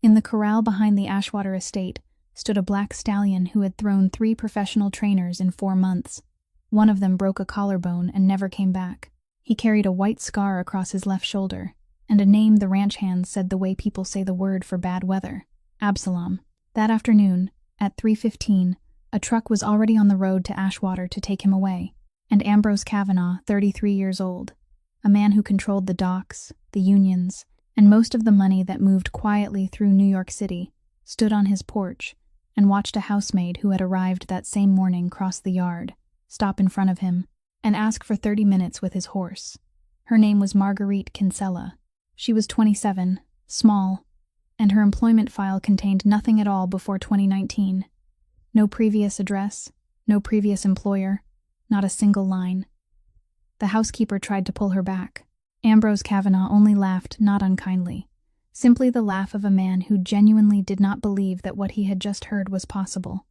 In the corral behind the Ashwater estate stood a black stallion who had thrown 3 professional trainers in 4 months. One of them broke a collarbone and never came back. He carried a white scar across his left shoulder, and a name the ranch hands said the way people say the word for bad weather: Absalom. That afternoon, at 3:15, a truck was already on the road to Ashwater to take him away, and Ambrose Kavanaugh, 33 years old, a man who controlled the docks, the unions, and most of the money that moved quietly through New York City, stood on his porch and watched a housemaid who had arrived that same morning cross the yard, stop in front of him, and ask for 30 minutes with his horse. Her name was Marguerite Kinsella. She was 27, small, and her employment file contained nothing at all before 2019. No previous address, no previous employer, not a single line. The housekeeper tried to pull her back. Ambrose Kavanaugh only laughed, not unkindly, simply the laugh of a man who genuinely did not believe that what he had just heard was possible.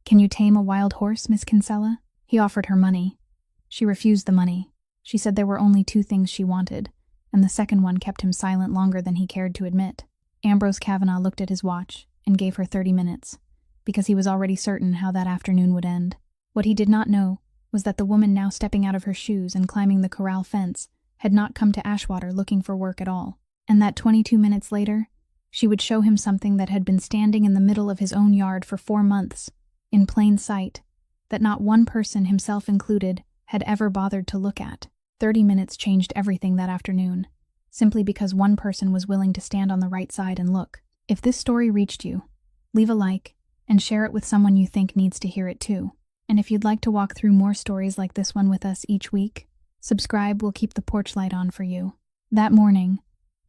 "Can you tame a wild horse, Miss Kinsella?" He offered her money. She refused the money. She said there were only 2 things she wanted, and the second one kept him silent longer than he cared to admit. Ambrose Kavanaugh looked at his watch and gave her 30 minutes, because he was already certain how that afternoon would end. What he did not know was that the woman now stepping out of her shoes and climbing the corral fence had not come to Ashwater looking for work at all, and that 22 minutes later, she would show him something that had been standing in the middle of his own yard for 4 months, in plain sight, that not one person, himself included, had ever bothered to look at. 30 minutes changed everything that afternoon, simply because one person was willing to stand on the right side and look. If this story reached you, leave a like and share it with someone you think needs to hear it too. And if you'd like to walk through more stories like this one with us each week, subscribe. We'll keep the porch light on for you. That morning,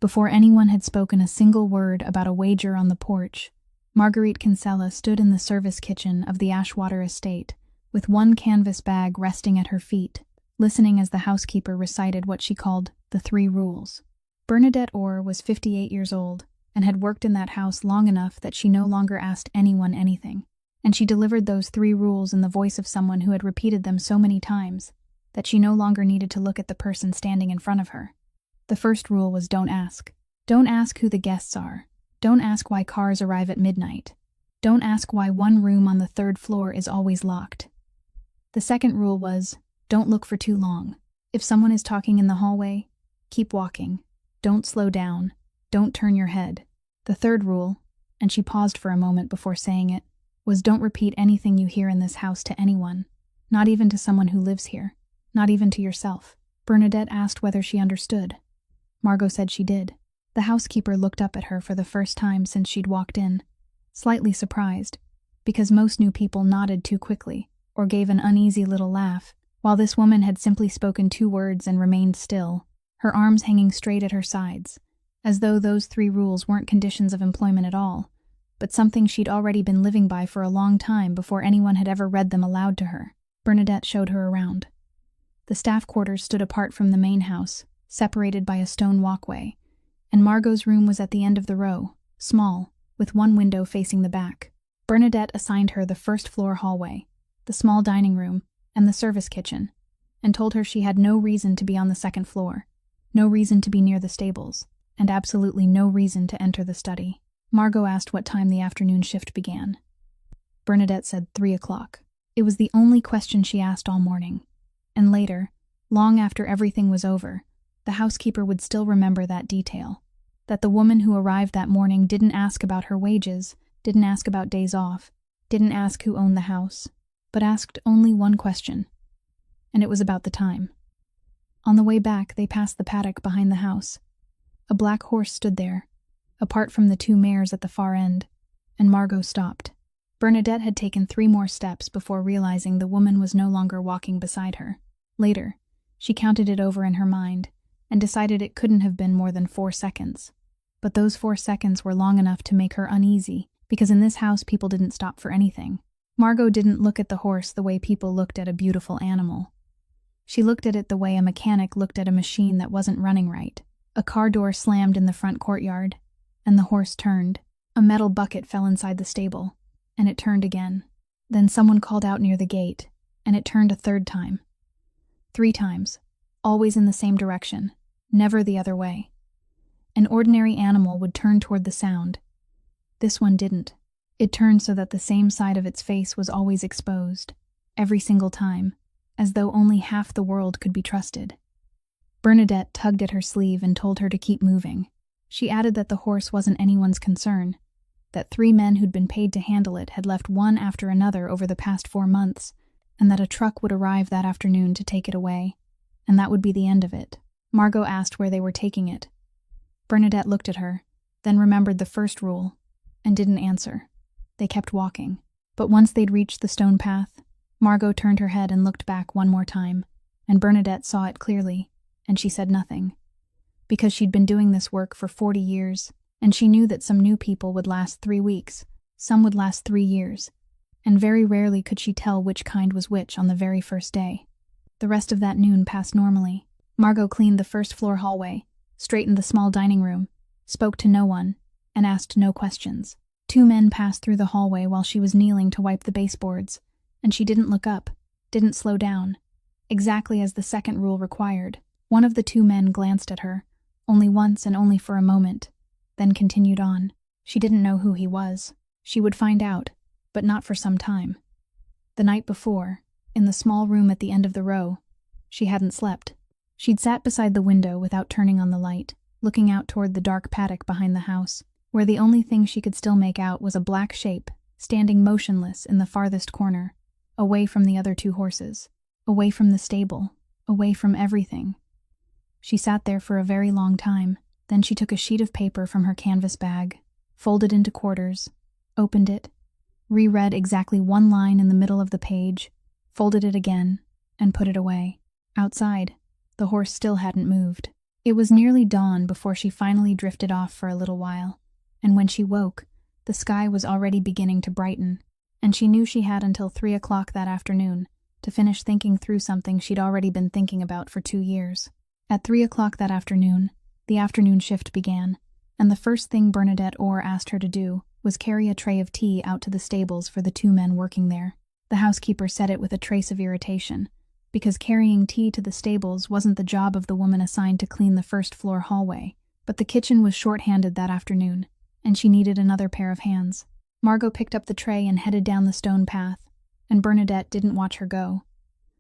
before anyone had spoken a single word about a wager on the porch, Marguerite Kinsella stood in the service kitchen of the Ashwater estate, with one canvas bag resting at her feet, listening as the housekeeper recited what she called the 3 rules. Bernadette Orr was 58 years old and had worked in that house long enough that she no longer asked anyone anything, and she delivered those 3 rules in the voice of someone who had repeated them so many times that she no longer needed to look at the person standing in front of her. The first rule was don't ask. Don't ask who the guests are. Don't ask why cars arrive at midnight. Don't ask why one room on the 3rd floor is always locked. The second rule was, don't look for too long. If someone is talking in the hallway, keep walking. Don't slow down. Don't turn your head. The third rule, and she paused for a moment before saying it, was don't repeat anything you hear in this house to anyone, not even to someone who lives here, not even to yourself. Bernadette asked whether she understood. Margot said she did. The housekeeper looked up at her for the first time since she'd walked in, slightly surprised, because most new people nodded too quickly, or gave an uneasy little laugh, while this woman had simply spoken 2 words and remained still, her arms hanging straight at her sides, as though those 3 rules weren't conditions of employment at all, but something she'd already been living by for a long time before anyone had ever read them aloud to her. Bernadette showed her around. The staff quarters stood apart from the main house, separated by a stone walkway, and Margot's room was at the end of the row, small, with one window facing the back. Bernadette assigned her the 1st floor hallway, the small dining room, and the service kitchen, and told her she had no reason to be on the 2nd floor, no reason to be near the stables, and absolutely no reason to enter the study. Margot asked what time the afternoon shift began. Bernadette said 3 o'clock. It was the only question she asked all morning, and later, long after everything was over, the housekeeper would still remember that detail, that the woman who arrived that morning didn't ask about her wages, didn't ask about days off, didn't ask who owned the house, but asked only one question, and it was about the time. On the way back, they passed the paddock behind the house. A black horse stood there, apart from the 2 mares at the far end, and Margot stopped. Bernadette had taken 3 more steps before realizing the woman was no longer walking beside her. Later, she counted it over in her mind and decided it couldn't have been more than 4 seconds. But those 4 seconds were long enough to make her uneasy, because in this house people didn't stop for anything. Margot didn't look at the horse the way people looked at a beautiful animal. She looked at it the way a mechanic looked at a machine that wasn't running right. A car door slammed in the front courtyard, and the horse turned. A metal bucket fell inside the stable, and it turned again. Then someone called out near the gate, and it turned a 3rd time. 3 times, always in the same direction, never the other way. An ordinary animal would turn toward the sound, This one didn't. It turned so that the same side of its face was always exposed, every single time, as though only half the world could be trusted. Bernadette tugged at her sleeve and told her to keep moving. She added that the horse wasn't anyone's concern, that 3 men who'd been paid to handle it had left one after another over the past 4 months, and that a truck would arrive that afternoon to take it away, and that would be the end of it. Margot asked where they were taking it. Bernadette looked at her, then remembered the first rule, and didn't answer. They kept walking. But once they'd reached the stone path, Margot turned her head and looked back one more time, and Bernadette saw it clearly, and she said nothing. Because she'd been doing this work for 40 years, and she knew that some new people would last 3 weeks, some would last 3 years, and very rarely could she tell which kind was which on the very first day. The rest of that noon passed normally. Margot cleaned the first floor hallway, straightened the small dining room, spoke to no one, and asked no questions. 2 men passed through the hallway while she was kneeling to wipe the baseboards, and she didn't look up, didn't slow down, exactly as the second rule required. One of the 2 men glanced at her, only once and only for a moment, then continued on. She didn't know who he was. She would find out, but not for some time. The night before, in the small room at the end of the row, she hadn't slept. She'd sat beside the window without turning on the light, looking out toward the dark paddock behind the house, where the only thing she could still make out was a black shape, standing motionless in the farthest corner, away from the other 2 horses, away from the stable, away from everything. She sat there for a very long time. Then she took a sheet of paper from her canvas bag, folded into quarters, opened it, reread exactly 1 line in the middle of the page, folded it again, and put it away. Outside, the horse still hadn't moved. It was nearly dawn before she finally drifted off for a little while, and when she woke, the sky was already beginning to brighten, and she knew she had until 3 o'clock that afternoon to finish thinking through something she'd already been thinking about for 2 years. At 3 o'clock that afternoon, the afternoon shift began, and the first thing Bernadette Orr asked her to do was carry a tray of tea out to the stables for the 2 men working there. The housekeeper said it with a trace of irritation, because carrying tea to the stables wasn't the job of the woman assigned to clean the first floor hallway, but the kitchen was short-handed that afternoon, and she needed another pair of hands. Margot picked up the tray and headed down the stone path, and Bernadette didn't watch her go,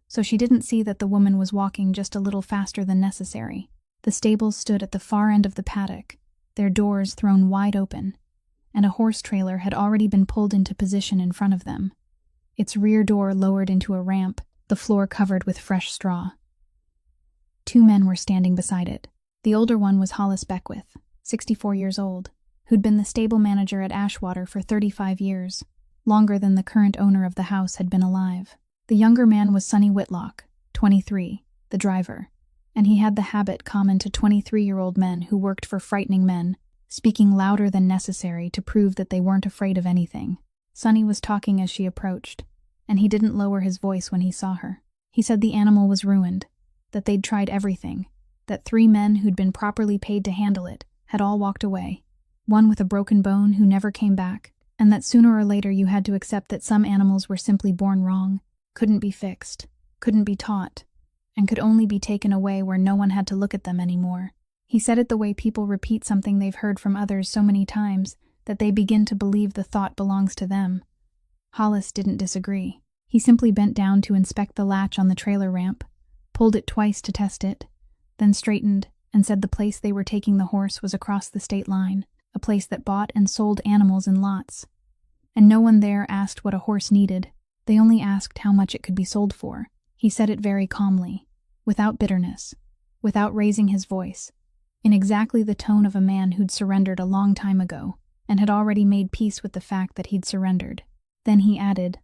so she didn't see that the woman was walking just a little faster than necessary. The stables stood at the far end of the paddock, their doors thrown wide open, and a horse trailer had already been pulled into position in front of them, its rear door lowered into a ramp, the floor covered with fresh straw. 2 men were standing beside it. The older one was Hollis Beckwith, 64 years old, who'd been the stable manager at Ashwater for 35 years, longer than the current owner of the house had been alive. The younger man was Sonny Whitlock, 23, the driver, and he had the habit common to 23-year-old men who worked for frightening men, speaking louder than necessary to prove that they weren't afraid of anything. Sonny was talking as she approached, and he didn't lower his voice when he saw her. He said the animal was ruined, that they'd tried everything, that 3 men who'd been properly paid to handle it had all walked away, one with a broken bone who never came back, and that sooner or later you had to accept that some animals were simply born wrong, couldn't be fixed, couldn't be taught, and could only be taken away where no one had to look at them anymore. He said it the way people repeat something they've heard from others so many times that they begin to believe the thought belongs to them. Hollis didn't disagree. He simply bent down to inspect the latch on the trailer ramp, pulled it twice to test it, then straightened and said the place they were taking the horse was across the state line, a place that bought and sold animals in lots. And no one there asked what a horse needed. They only asked how much it could be sold for. He said it very calmly, without bitterness, without raising his voice, in exactly the tone of a man who'd surrendered a long time ago and had already made peace with the fact that he'd surrendered. Then he added,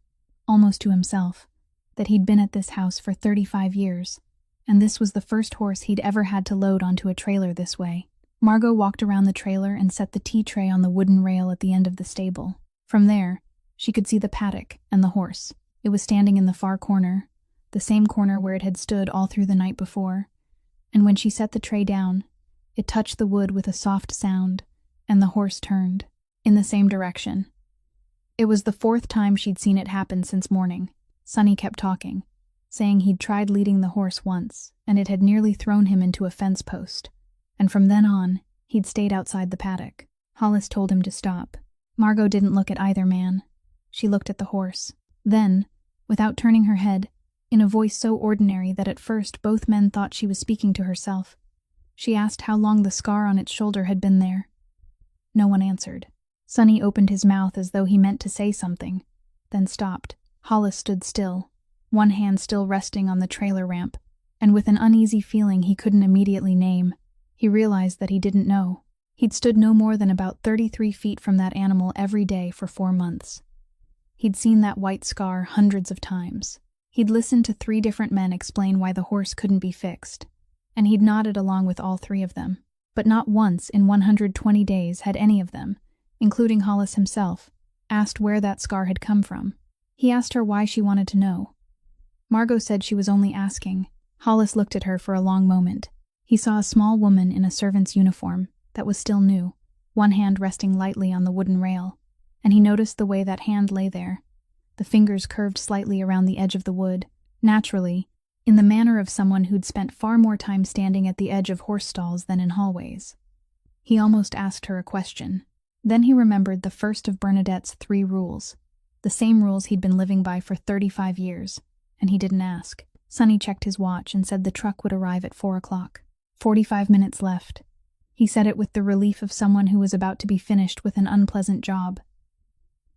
almost to himself, that he'd been at this house for 35 years, and this was the first horse he'd ever had to load onto a trailer this way. Margot walked around the trailer and set the tea tray on the wooden rail at the end of the stable. From there, she could see the paddock and the horse. It was standing in the far corner, the same corner where it had stood all through the night before, and when she set the tray down, it touched the wood with a soft sound, and the horse turned, in the same direction. It was the 4th time she'd seen it happen since morning. Sonny kept talking, saying he'd tried leading the horse once, and it had nearly thrown him into a fence post, and from then on, he'd stayed outside the paddock. Hollis told him to stop. Margot didn't look at either man. She looked at the horse. Then, without turning her head, in a voice so ordinary that at first both men thought she was speaking to herself, she asked how long the scar on its shoulder had been there. No one answered. Sonny opened his mouth as though he meant to say something, then stopped. Hollis stood still, one hand still resting on the trailer ramp, and with an uneasy feeling he couldn't immediately name, he realized that he didn't know. He'd stood no more than about 33 feet from that animal every day for 4 months. He'd seen that white scar hundreds of times. He'd listened to 3 different men explain why the horse couldn't be fixed, and he'd nodded along with all 3 of them. But not once in 120 days had any of them, including Hollis himself, asked where that scar had come from. He asked her why she wanted to know. Margot said she was only asking. Hollis looked at her for a long moment. He saw a small woman in a servant's uniform that was still new, one hand resting lightly on the wooden rail, and he noticed the way that hand lay there. The fingers curved slightly around the edge of the wood, naturally, in the manner of someone who'd spent far more time standing at the edge of horse stalls than in hallways. He almost asked her a question. Then he remembered the first of Bernadette's 3 rules, the same rules he'd been living by for 35 years, and he didn't ask. Sonny checked his watch and said the truck would arrive at 4 o'clock. 45 minutes left. He said it with the relief of someone who was about to be finished with an unpleasant job.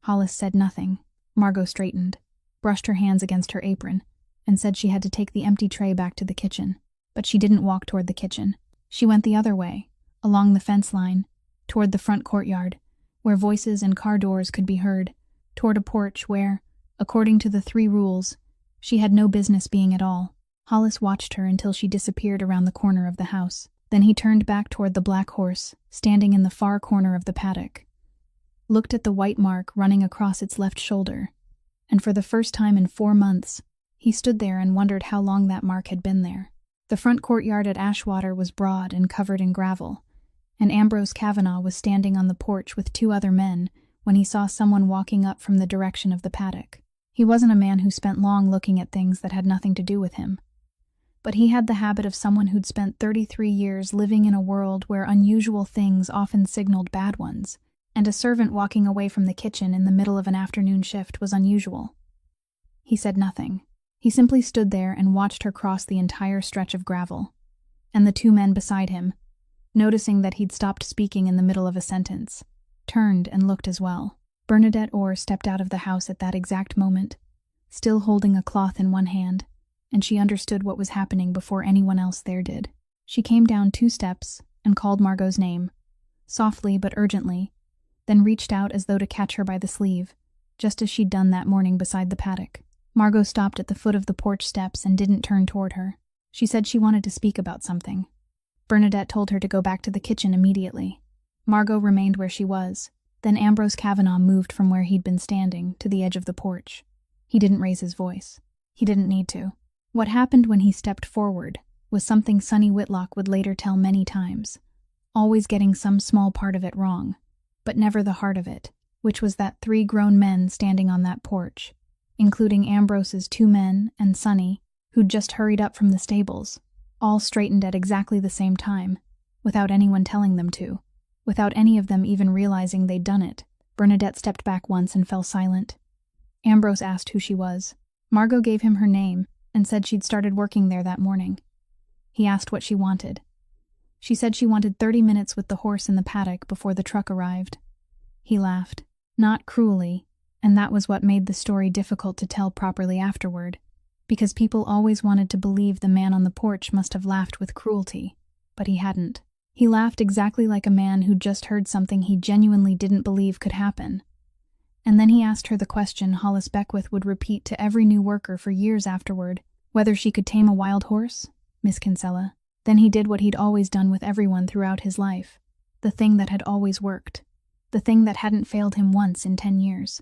Hollis said nothing. Margot straightened, brushed her hands against her apron, and said she had to take the empty tray back to the kitchen. But she didn't walk toward the kitchen. She went the other way, along the fence line, toward the front courtyard, where voices and car doors could be heard, toward a porch where, according to the 3 rules, she had no business being at all. Hollis watched her until she disappeared around the corner of the house. Then he turned back toward the black horse, standing in the far corner of the paddock, looked at the white mark running across its left shoulder, and for the first time in 4 months, he stood there and wondered how long that mark had been there. The front courtyard at Ashwater was broad and covered in gravel, and Ambrose Kavanaugh was standing on the porch with 2 other men when he saw someone walking up from the direction of the paddock. He wasn't a man who spent long looking at things that had nothing to do with him, but he had the habit of someone who'd spent 33 years living in a world where unusual things often signaled bad ones, and a servant walking away from the kitchen in the middle of an afternoon shift was unusual. He said nothing. He simply stood there and watched her cross the entire stretch of gravel, and the 2 men beside him, noticing that he'd stopped speaking in the middle of a sentence, turned and looked as well. Bernadette Orr stepped out of the house at that exact moment, still holding a cloth in one hand, and she understood what was happening before anyone else there did. She came down 2 steps and called Margot's name, softly but urgently, then reached out as though to catch her by the sleeve, just as she'd done that morning beside the paddock. Margot stopped at the foot of the porch steps and didn't turn toward her. She said she wanted to speak about something. Bernadette told her to go back to the kitchen immediately. Margot remained where she was. Then Ambrose Kavanaugh moved from where he'd been standing to the edge of the porch. He didn't raise his voice. He didn't need to. What happened when he stepped forward was something Sonny Whitlock would later tell many times, always getting some small part of it wrong, but never the heart of it, which was that 3 grown men standing on that porch, including Ambrose's 2 men and Sonny, who'd just hurried up from the stables, all straightened at exactly the same time, without anyone telling them to. Without any of them even realizing they'd done it. Bernadette stepped back once and fell silent. Ambrose asked who she was. Margot gave him her name and said she'd started working there that morning. He asked what she wanted. She said she wanted 30 minutes with the horse in the paddock before the truck arrived. He laughed, not cruelly, and that was what made the story difficult to tell properly afterward, because people always wanted to believe the man on the porch must have laughed with cruelty, but he hadn't. He laughed exactly like a man who'd just heard something he genuinely didn't believe could happen. And then he asked her the question Hollis Beckwith would repeat to every new worker for years afterward, whether she could tame a wild horse, Miss Kinsella. Then he did what he'd always done with everyone throughout his life, the thing that had always worked, the thing that hadn't failed him once in 10 years.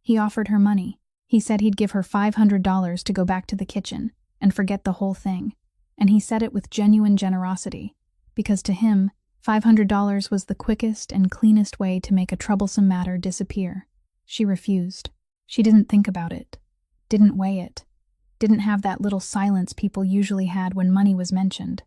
He offered her money. He said he'd give her $500 to go back to the kitchen and forget the whole thing, and he said it with genuine generosity, because to him, $500 was the quickest and cleanest way to make a troublesome matter disappear. She refused. She didn't think about it, didn't weigh it, didn't have that little silence people usually had when money was mentioned.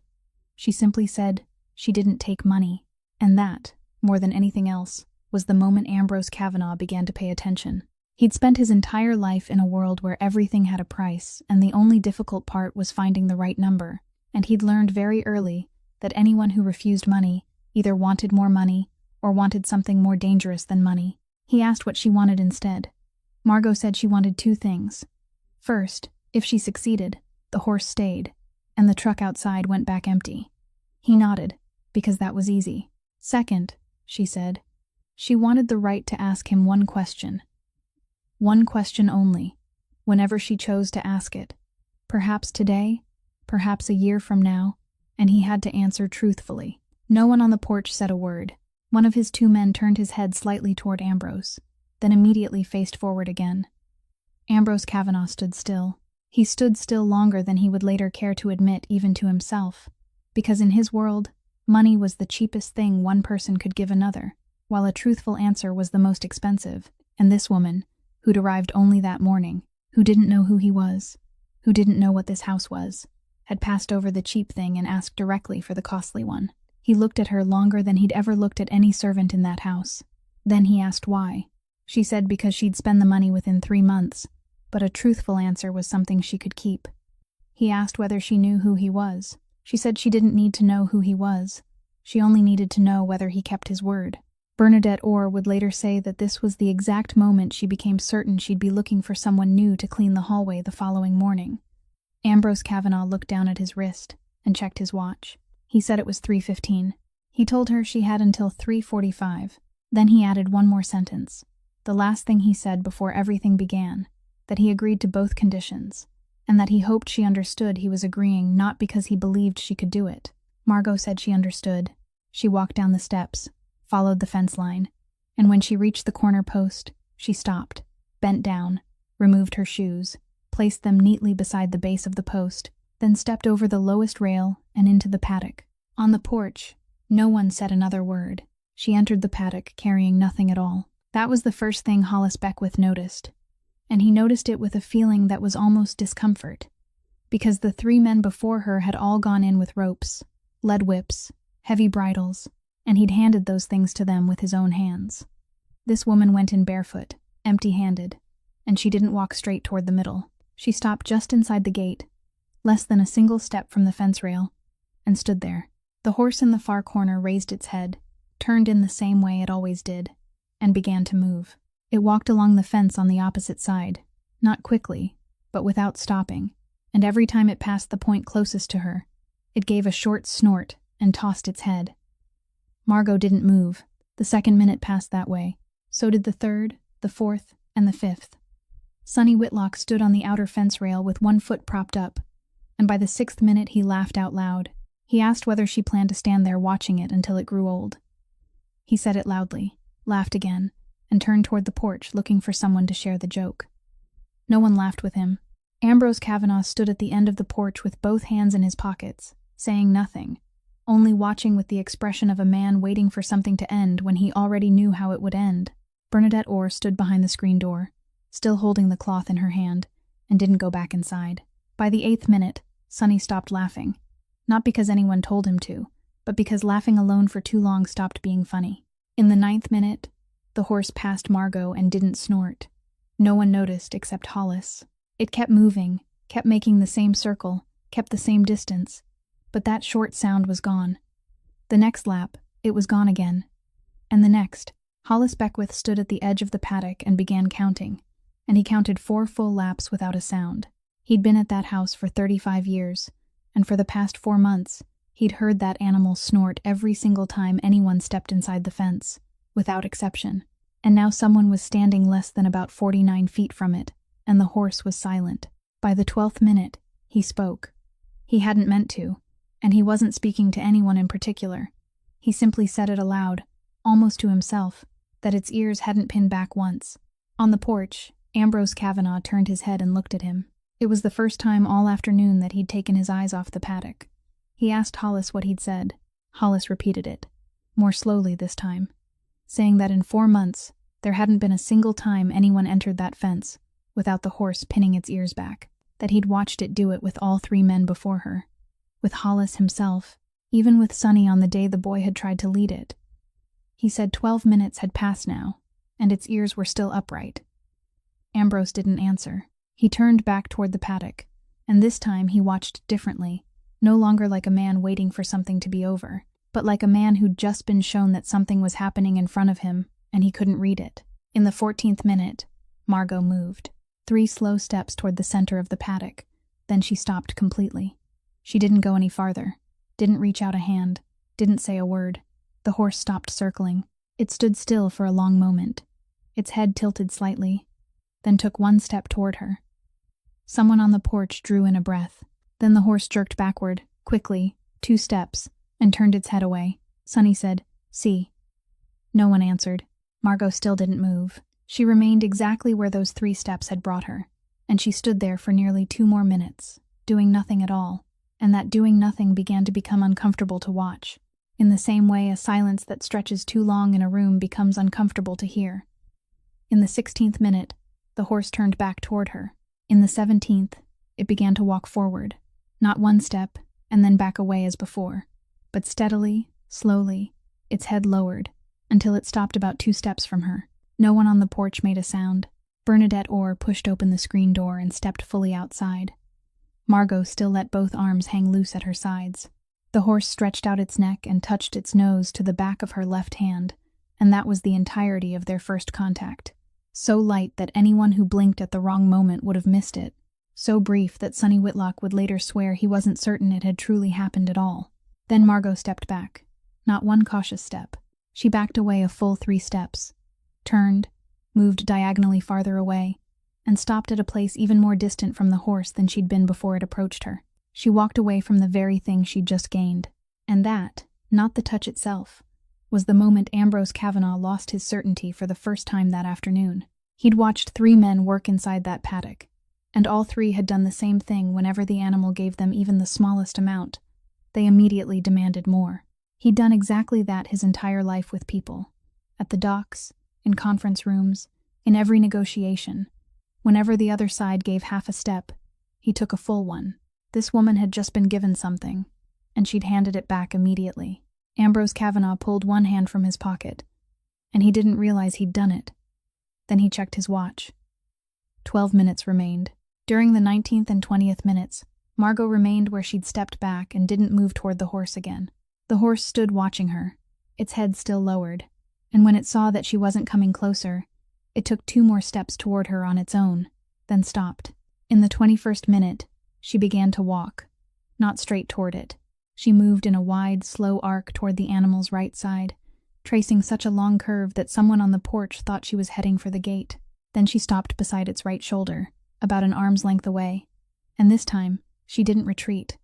She simply said she didn't take money, and that, more than anything else, was the moment Ambrose Kavanaugh began to pay attention. He'd spent his entire life in a world where everything had a price, and the only difficult part was finding the right number, and he'd learned very early that anyone who refused money either wanted more money or wanted something more dangerous than money. He asked what she wanted instead. Margot said she wanted two things. First, if she succeeded, the horse stayed, and the truck outside went back empty. He nodded, because that was easy. Second, she said, she wanted the right to ask him one question. One question only, whenever she chose to ask it. Perhaps today, perhaps a year from now, and he had to answer truthfully. No one on the porch said a word. One of his two men turned his head slightly toward Ambrose, then immediately faced forward again. Ambrose Kavanaugh stood still. He stood still longer than he would later care to admit even to himself, because in his world, money was the cheapest thing one person could give another, while a truthful answer was the most expensive, and this woman, who'd arrived only that morning, who didn't know who he was, who didn't know what this house was, had passed over the cheap thing and asked directly for the costly one. He looked at her longer than he'd ever looked at any servant in that house. Then he asked why. She said because she'd spend the money within 3 months, but a truthful answer was something she could keep. He asked whether she knew who he was. She said she didn't need to know who he was. She only needed to know whether he kept his word. Bernadette Orr would later say that this was the exact moment she became certain she'd be looking for someone new to clean the hallway the following morning. Ambrose Kavanaugh looked down at his wrist and checked his watch. He said it was 3:15. He told her she had until 3:45. Then he added one more sentence, the last thing he said before everything began, that he agreed to both conditions, and that he hoped she understood he was agreeing not because he believed she could do it. Margot said she understood. She walked down the steps, followed the fence line, and when she reached the corner post, she stopped, bent down, removed her shoes, placed them neatly beside the base of the post, then stepped over the lowest rail and into the paddock. On the porch, no one said another word. She entered the paddock carrying nothing at all. That was the first thing Hollis Beckwith noticed, and he noticed it with a feeling that was almost discomfort, because the 3 men before her had all gone in with ropes, lead whips, heavy bridles, and he'd handed those things to them with his own hands. This woman went in barefoot, empty-handed, and she didn't walk straight toward the middle. She stopped just inside the gate, less than a single step from the fence rail, and stood there. The horse in the far corner raised its head, turned in the same way it always did, and began to move. It walked along the fence on the opposite side, not quickly, but without stopping, and every time it passed the point closest to her, it gave a short snort and tossed its head. Margot didn't move. The second minute passed that way. So did the third, the fourth, and the fifth. Sonny Whitlock stood on the outer fence rail with one foot propped up, and by the 6th minute he laughed out loud. He asked whether she planned to stand there watching it until it grew old. He said it loudly, laughed again, and turned toward the porch looking for someone to share the joke. No one laughed with him. Ambrose Kavanaugh stood at the end of the porch with both hands in his pockets, saying nothing, only watching with the expression of a man waiting for something to end when he already knew how it would end. Bernadette Orr stood behind the screen door, still holding the cloth in her hand, and didn't go back inside. By the 8th minute, Sonny stopped laughing, not because anyone told him to, but because laughing alone for too long stopped being funny. In the 9th minute, the horse passed Margot and didn't snort. No one noticed except Hollis. It kept moving, kept making the same circle, kept the same distance, but that short sound was gone. The next lap, it was gone again. And the next, Hollis Beckwith stood at the edge of the paddock and began counting, and he counted 4 full laps without a sound. He'd been at that house for 35 years, and for the past 4 months, he'd heard that animal snort every single time anyone stepped inside the fence, without exception. And now someone was standing less than about 49 feet from it, and the horse was silent. By the 12th minute, he spoke. He hadn't meant to, and he wasn't speaking to anyone in particular. He simply said it aloud, almost to himself, that its ears hadn't pinned back once. On the porch, Ambrose Kavanaugh turned his head and looked at him. It was the first time all afternoon that he'd taken his eyes off the paddock. He asked Hollis what he'd said. Hollis repeated it, more slowly this time, saying that in 4 months, there hadn't been a single time anyone entered that fence without the horse pinning its ears back, that he'd watched it do it with all 3 men before her, with Hollis himself, even with Sonny on the day the boy had tried to lead it. He said 12 minutes had passed now, and its ears were still upright. Ambrose didn't answer. He turned back toward the paddock, and this time he watched differently, no longer like a man waiting for something to be over, but like a man who'd just been shown that something was happening in front of him, and he couldn't read it. In the 14th minute, Margot moved. 3 slow steps toward the center of the paddock. Then she stopped completely. She didn't go any farther, didn't reach out a hand, didn't say a word. The horse stopped circling. It stood still for a long moment, its head tilted slightly, then took 1 step toward her. Someone on the porch drew in a breath. Then the horse jerked backward, quickly, 2 steps, and turned its head away. Sonny said, "See." No one answered. Margot still didn't move. She remained exactly where those 3 steps had brought her, and she stood there for nearly 2 more minutes, doing nothing at all, and that doing nothing began to become uncomfortable to watch. In the same way a silence that stretches too long in a room becomes uncomfortable to hear. In the 16th minute, the horse turned back toward her. In the 17th, it began to walk forward, not 1 step, and then back away as before, but steadily, slowly, its head lowered, until it stopped about 2 steps from her. No one on the porch made a sound. Bernadette Orr pushed open the screen door and stepped fully outside. Margot still let both arms hang loose at her sides. The horse stretched out its neck and touched its nose to the back of her left hand, and that was the entirety of their first contact. So light that anyone who blinked at the wrong moment would have missed it. So brief that Sonny Whitlock would later swear he wasn't certain it had truly happened at all. Then Margot stepped back. Not 1 cautious step. She backed away a full 3 steps, turned, moved diagonally farther away, and stopped at a place even more distant from the horse than she'd been before it approached her. She walked away from the very thing she'd just gained. And that, not the touch itself, was the moment Ambrose Kavanaugh lost his certainty for the first time that afternoon. He'd watched 3 men work inside that paddock, and all 3 had done the same thing whenever the animal gave them even the smallest amount. They immediately demanded more. He'd done exactly that his entire life with people. At the docks, in conference rooms, in every negotiation. Whenever the other side gave half a step, he took a full one. This woman had just been given something, and she'd handed it back immediately. Ambrose Kavanaugh pulled 1 hand from his pocket, and he didn't realize he'd done it. Then he checked his watch. 12 minutes remained. During the 19th and 20th minutes, Margot remained where she'd stepped back and didn't move toward the horse again. The horse stood watching her, its head still lowered, and when it saw that she wasn't coming closer, it took 2 more steps toward her on its own, then stopped. In the 21st minute, she began to walk, not straight toward it. She moved in a wide, slow arc toward the animal's right side, tracing such a long curve that someone on the porch thought she was heading for the gate. Then she stopped beside its right shoulder, about an arm's length away, and this time, she didn't retreat.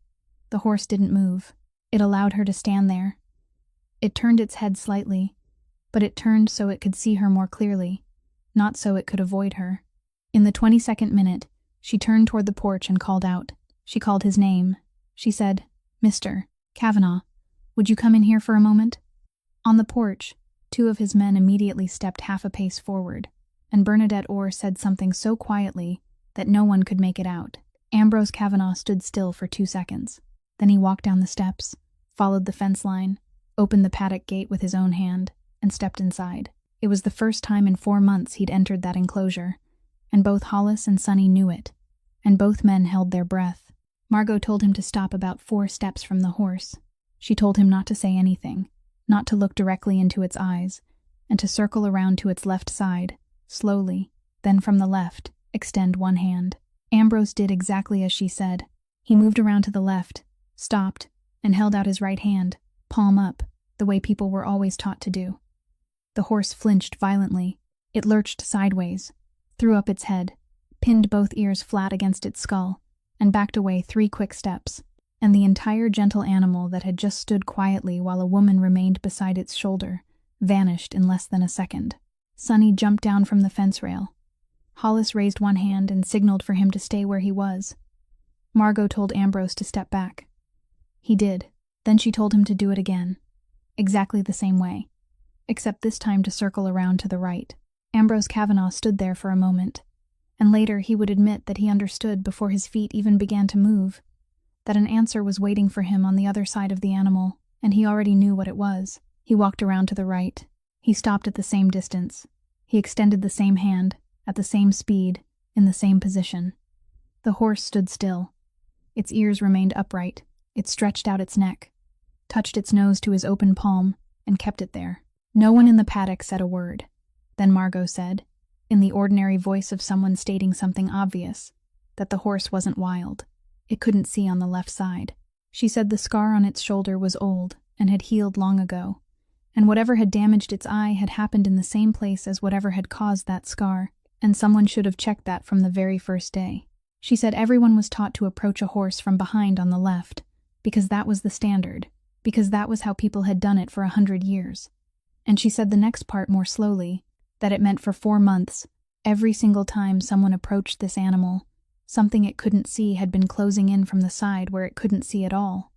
The horse didn't move. It allowed her to stand there. It turned its head slightly, but it turned so it could see her more clearly, not so it could avoid her. In the 22nd minute, she turned toward the porch and called out. She called his name. She said, "Mr. Kavanaugh, would you come in here for a moment?" On the porch, 2 of his men immediately stepped half a pace forward, and Bernadette Orr said something so quietly that no one could make it out. Ambrose Kavanaugh stood still for 2 seconds. Then he walked down the steps, followed the fence line, opened the paddock gate with his own hand, and stepped inside. It was the first time in 4 months he'd entered that enclosure, and both Hollis and Sonny knew it, and both men held their breath. Margot told him to stop about 4 steps from the horse. She told him not to say anything, not to look directly into its eyes, and to circle around to its left side, slowly, then from the left, extend one hand. Ambrose did exactly as she said. He moved around to the left, stopped, and held out his right hand, palm up, the way people were always taught to do. The horse flinched violently. It lurched sideways, threw up its head, pinned both ears flat against its skull, and backed away 3 quick steps, and the entire gentle animal that had just stood quietly while a woman remained beside its shoulder vanished in less than a second. Sonny jumped down from the fence rail. Hollis raised one hand and signaled for him to stay where he was. Margot told Ambrose to step back. He did. Then she told him to do it again. Exactly the same way, except this time to circle around to the right. Ambrose Kavanaugh stood there for a moment, and later he would admit that he understood before his feet even began to move, that an answer was waiting for him on the other side of the animal, and he already knew what it was. He walked around to the right, He stopped at the same distance. He extended the same hand, at the same speed, in the same position. The horse stood still. Its ears remained upright. It stretched out its neck, touched its nose to his open palm, and kept it there. No one in the paddock said a word. Then Margot said, in the ordinary voice of someone stating something obvious, that the horse wasn't wild. It couldn't see on the left side. She said the scar on its shoulder was old and had healed long ago, and whatever had damaged its eye had happened in the same place as whatever had caused that scar, and someone should have checked that from the very first day. She said everyone was taught to approach a horse from behind on the left, because that was the standard, because that was how people had done it for 100 years. And she said the next part more slowly, that it meant for 4 months, every single time someone approached this animal, something it couldn't see had been closing in from the side where it couldn't see at all.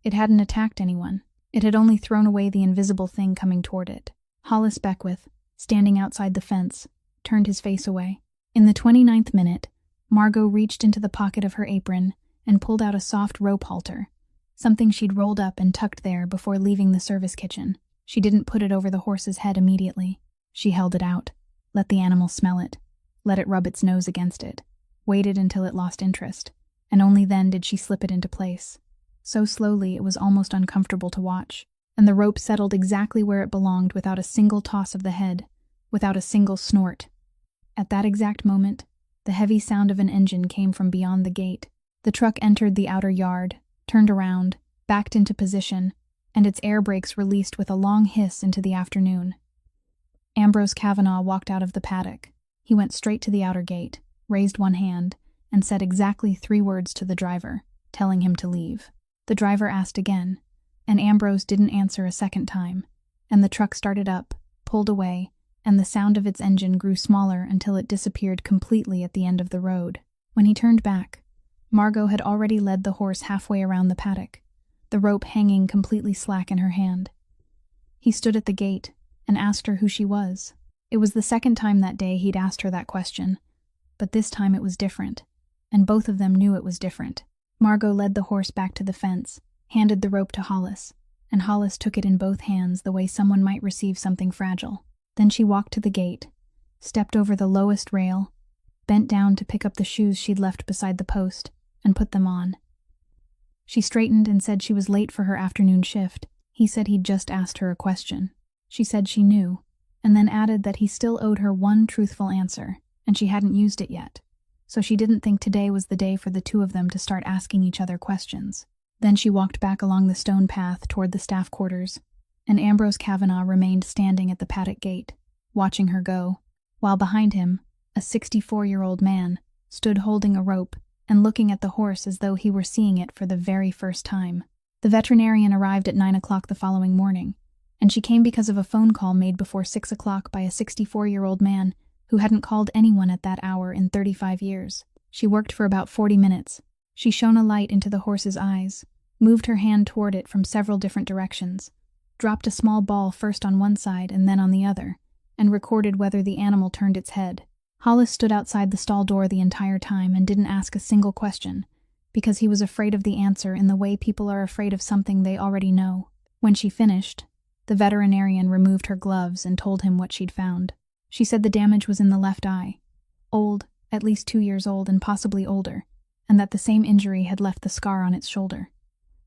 It hadn't attacked anyone. It had only thrown away the invisible thing coming toward it. Hollis Beckwith, standing outside the fence, turned his face away. In the 29th minute, Margot reached into the pocket of her apron and pulled out a soft rope halter, something she'd rolled up and tucked there before leaving the service kitchen. She didn't put it over the horse's head immediately. She held it out, let the animal smell it, let it rub its nose against it, waited until it lost interest, and only then did she slip it into place. So slowly it was almost uncomfortable to watch, and the rope settled exactly where it belonged without a single toss of the head, without a single snort. At that exact moment, the heavy sound of an engine came from beyond the gate. The truck entered the outer yard, turned around, backed into position, and its air brakes released with a long hiss into the afternoon. Ambrose Kavanaugh walked out of the paddock. He went straight to the outer gate, raised one hand, and said exactly 3 words to the driver, telling him to leave. The driver asked again, and Ambrose didn't answer a second time, and the truck started up, pulled away, and the sound of its engine grew smaller until it disappeared completely at the end of the road. When he turned back, Margot had already led the horse halfway around the paddock, the rope hanging completely slack in her hand. He stood at the gate and asked her who she was. It was the second time that day he'd asked her that question, but this time it was different, and both of them knew it was different. Margot led the horse back to the fence, handed the rope to Hollis, and Hollis took it in both hands the way someone might receive something fragile. Then she walked to the gate, stepped over the lowest rail, bent down to pick up the shoes she'd left beside the post, and put them on. She straightened and said she was late for her afternoon shift. He said he'd just asked her a question. She said she knew, and then added that he still owed her one truthful answer, and she hadn't used it yet, so she didn't think today was the day for the two of them to start asking each other questions. Then she walked back along the stone path toward the staff quarters, and Ambrose Kavanaugh remained standing at the paddock gate, watching her go, while behind him, a 64-year-old man stood holding a rope and looking at the horse as though he were seeing it for the very first time. The veterinarian arrived at 9 o'clock the following morning, and she came because of a phone call made before 6 o'clock by a 64-year-old man who hadn't called anyone at that hour in 35 years. She worked for about 40 minutes. She shone a light into the horse's eyes, moved her hand toward it from several different directions, dropped a small ball first on one side and then on the other, and recorded whether the animal turned its head. Hollis stood outside the stall door the entire time and didn't ask a single question, because he was afraid of the answer in the way people are afraid of something they already know. When she finished, the veterinarian removed her gloves and told him what she'd found. She said the damage was in the left eye, old, at least 2 years old and possibly older, and that the same injury had left the scar on its shoulder.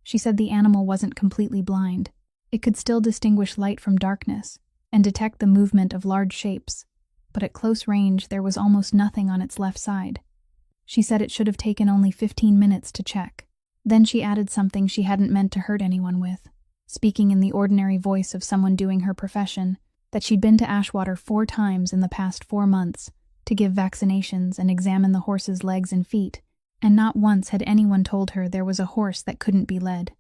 She said the animal wasn't completely blind. It could still distinguish light from darkness and detect the movement of large shapes, but at close range there was almost nothing on its left side. She said it should have taken only 15 minutes to check. Then she added something she hadn't meant to hurt anyone with, speaking in the ordinary voice of someone doing her profession, that she'd been to Ashwater 4 times in the past 4 months to give vaccinations and examine the horse's legs and feet, and not once had anyone told her there was a horse that couldn't be led.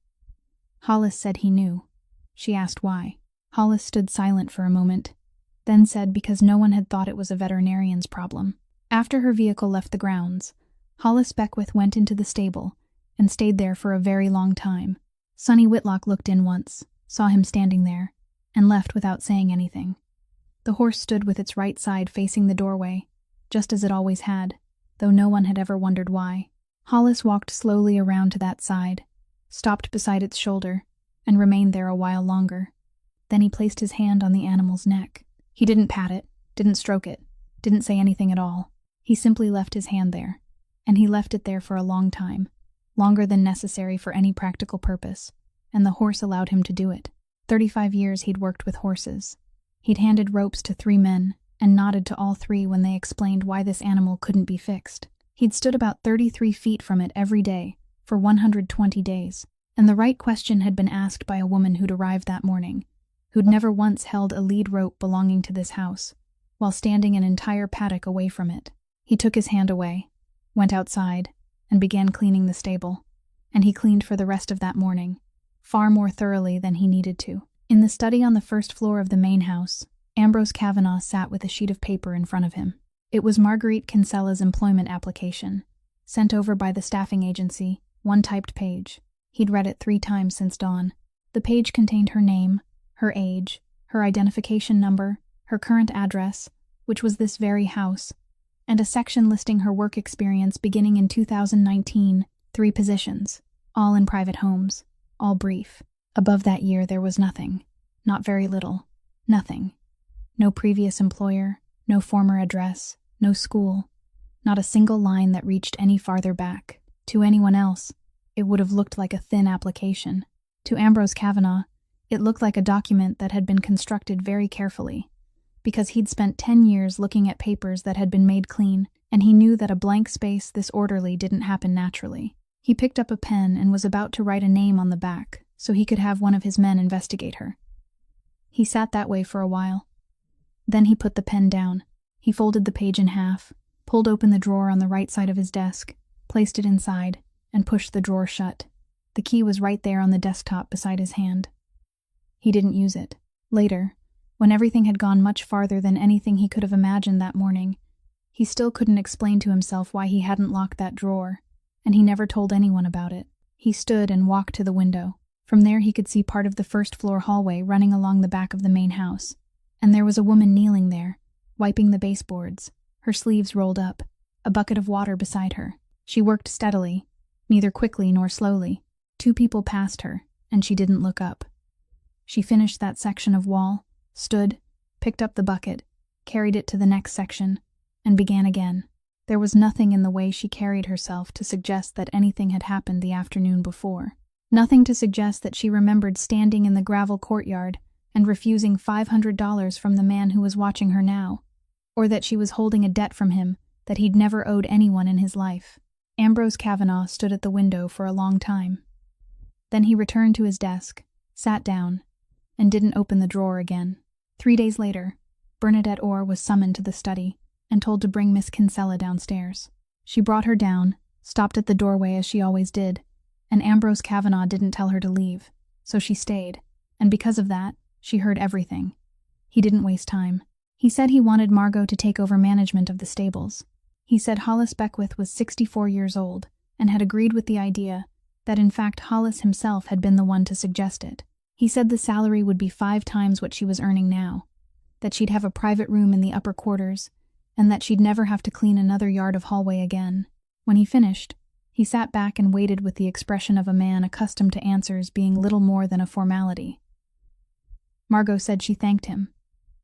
Hollis said he knew. She asked why. Hollis stood silent for a moment, then said because no one had thought it was a veterinarian's problem. After her vehicle left the grounds, Hollis Beckwith went into the stable and stayed there for a very long time. Sonny Whitlock looked in once, saw him standing there, and left without saying anything. The horse stood with its right side facing the doorway, just as it always had, though no one had ever wondered why. Hollis walked slowly around to that side, stopped beside its shoulder, and remained there a while longer. Then he placed his hand on the animal's neck. He didn't pat it, didn't stroke it, didn't say anything at all. He simply left his hand there. And he left it there for a long time, longer than necessary for any practical purpose, and the horse allowed him to do it. 35 years he'd worked with horses. He'd handed ropes to 3 men, and nodded to all 3 when they explained why this animal couldn't be fixed. He'd stood about 33 feet from it every day, for 120 days, and the right question had been asked by a woman who'd arrived that morning, who'd never once held a lead rope belonging to this house, while standing an entire paddock away from it. He took his hand away, went outside, and began cleaning the stable. And he cleaned for the rest of that morning, far more thoroughly than he needed to. In the study on the first floor of the main house, Ambrose Kavanaugh sat with a sheet of paper in front of him. It was Marguerite Kinsella's employment application, sent over by the staffing agency, one typed page. He'd read it 3 times since dawn. The page contained her name, her age, her identification number, her current address, which was this very house, and a section listing her work experience beginning in 2019, 3 positions, all in private homes, all brief. Above that year there was nothing, not very little, nothing. No previous employer, no former address, no school, not a single line that reached any farther back. To anyone else, it would have looked like a thin application. To Ambrose Kavanaugh, it looked like a document that had been constructed very carefully, because he'd spent 10 years looking at papers that had been made clean, and he knew that a blank space this orderly didn't happen naturally. He picked up a pen and was about to write a name on the back, so he could have one of his men investigate her. He sat that way for a while. Then he put the pen down. He folded the page in half, pulled open the drawer on the right side of his desk, placed it inside, and pushed the drawer shut. The key was right there on the desktop beside his hand. He didn't use it. Later, when everything had gone much farther than anything he could have imagined that morning, he still couldn't explain to himself why he hadn't locked that drawer, and he never told anyone about it. He stood and walked to the window. From there he could see part of the first-floor hallway running along the back of the main house, and there was a woman kneeling there, wiping the baseboards, her sleeves rolled up, a bucket of water beside her. She worked steadily, neither quickly nor slowly. 2 people passed her, and she didn't look up. She finished that section of wall, stood, picked up the bucket, carried it to the next section, and began again. There was nothing in the way she carried herself to suggest that anything had happened the afternoon before. Nothing to suggest that she remembered standing in the gravel courtyard and refusing $500 from the man who was watching her now, or that she was holding a debt from him that he'd never owed anyone in his life. Ambrose Kavanaugh stood at the window for a long time. Then he returned to his desk, sat down, and didn't open the drawer again. 3 days later, Bernadette Orr was summoned to the study and told to bring Miss Kinsella downstairs. She brought her down, stopped at the doorway as she always did, and Ambrose Kavanaugh didn't tell her to leave, so she stayed, and because of that, she heard everything. He didn't waste time. He said he wanted Margot to take over management of the stables. He said Hollis Beckwith was 64 years old and had agreed with the idea that in fact Hollis himself had been the one to suggest it. He said the salary would be 5 times what she was earning now, that she'd have a private room in the upper quarters, and that she'd never have to clean another yard of hallway again. When he finished, he sat back and waited with the expression of a man accustomed to answers being little more than a formality. Margot said she thanked him,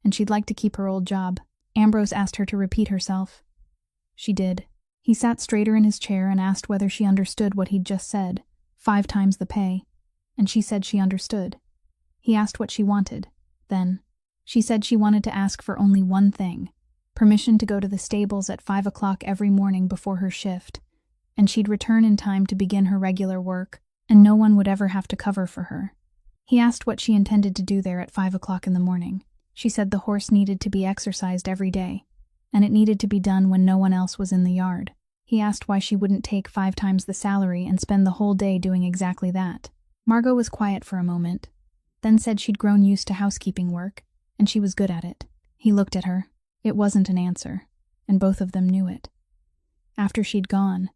and she'd like to keep her old job. Ambrose asked her to repeat herself. She did. He sat straighter in his chair and asked whether she understood what he'd just said, 5 times the pay, and she said she understood. He asked what she wanted. Then, she said she wanted to ask for only one thing, permission to go to the stables at 5 o'clock every morning before her shift, and she'd return in time to begin her regular work, and no one would ever have to cover for her. He asked what she intended to do there at 5 o'clock in the morning. She said the horse needed to be exercised every day, and it needed to be done when no one else was in the yard. He asked why she wouldn't take 5 times the salary and spend the whole day doing exactly that. Margot was quiet for a moment, then said she'd grown used to housekeeping work, and she was good at it. He looked at her. It wasn't an answer, and both of them knew it. After she'd gone,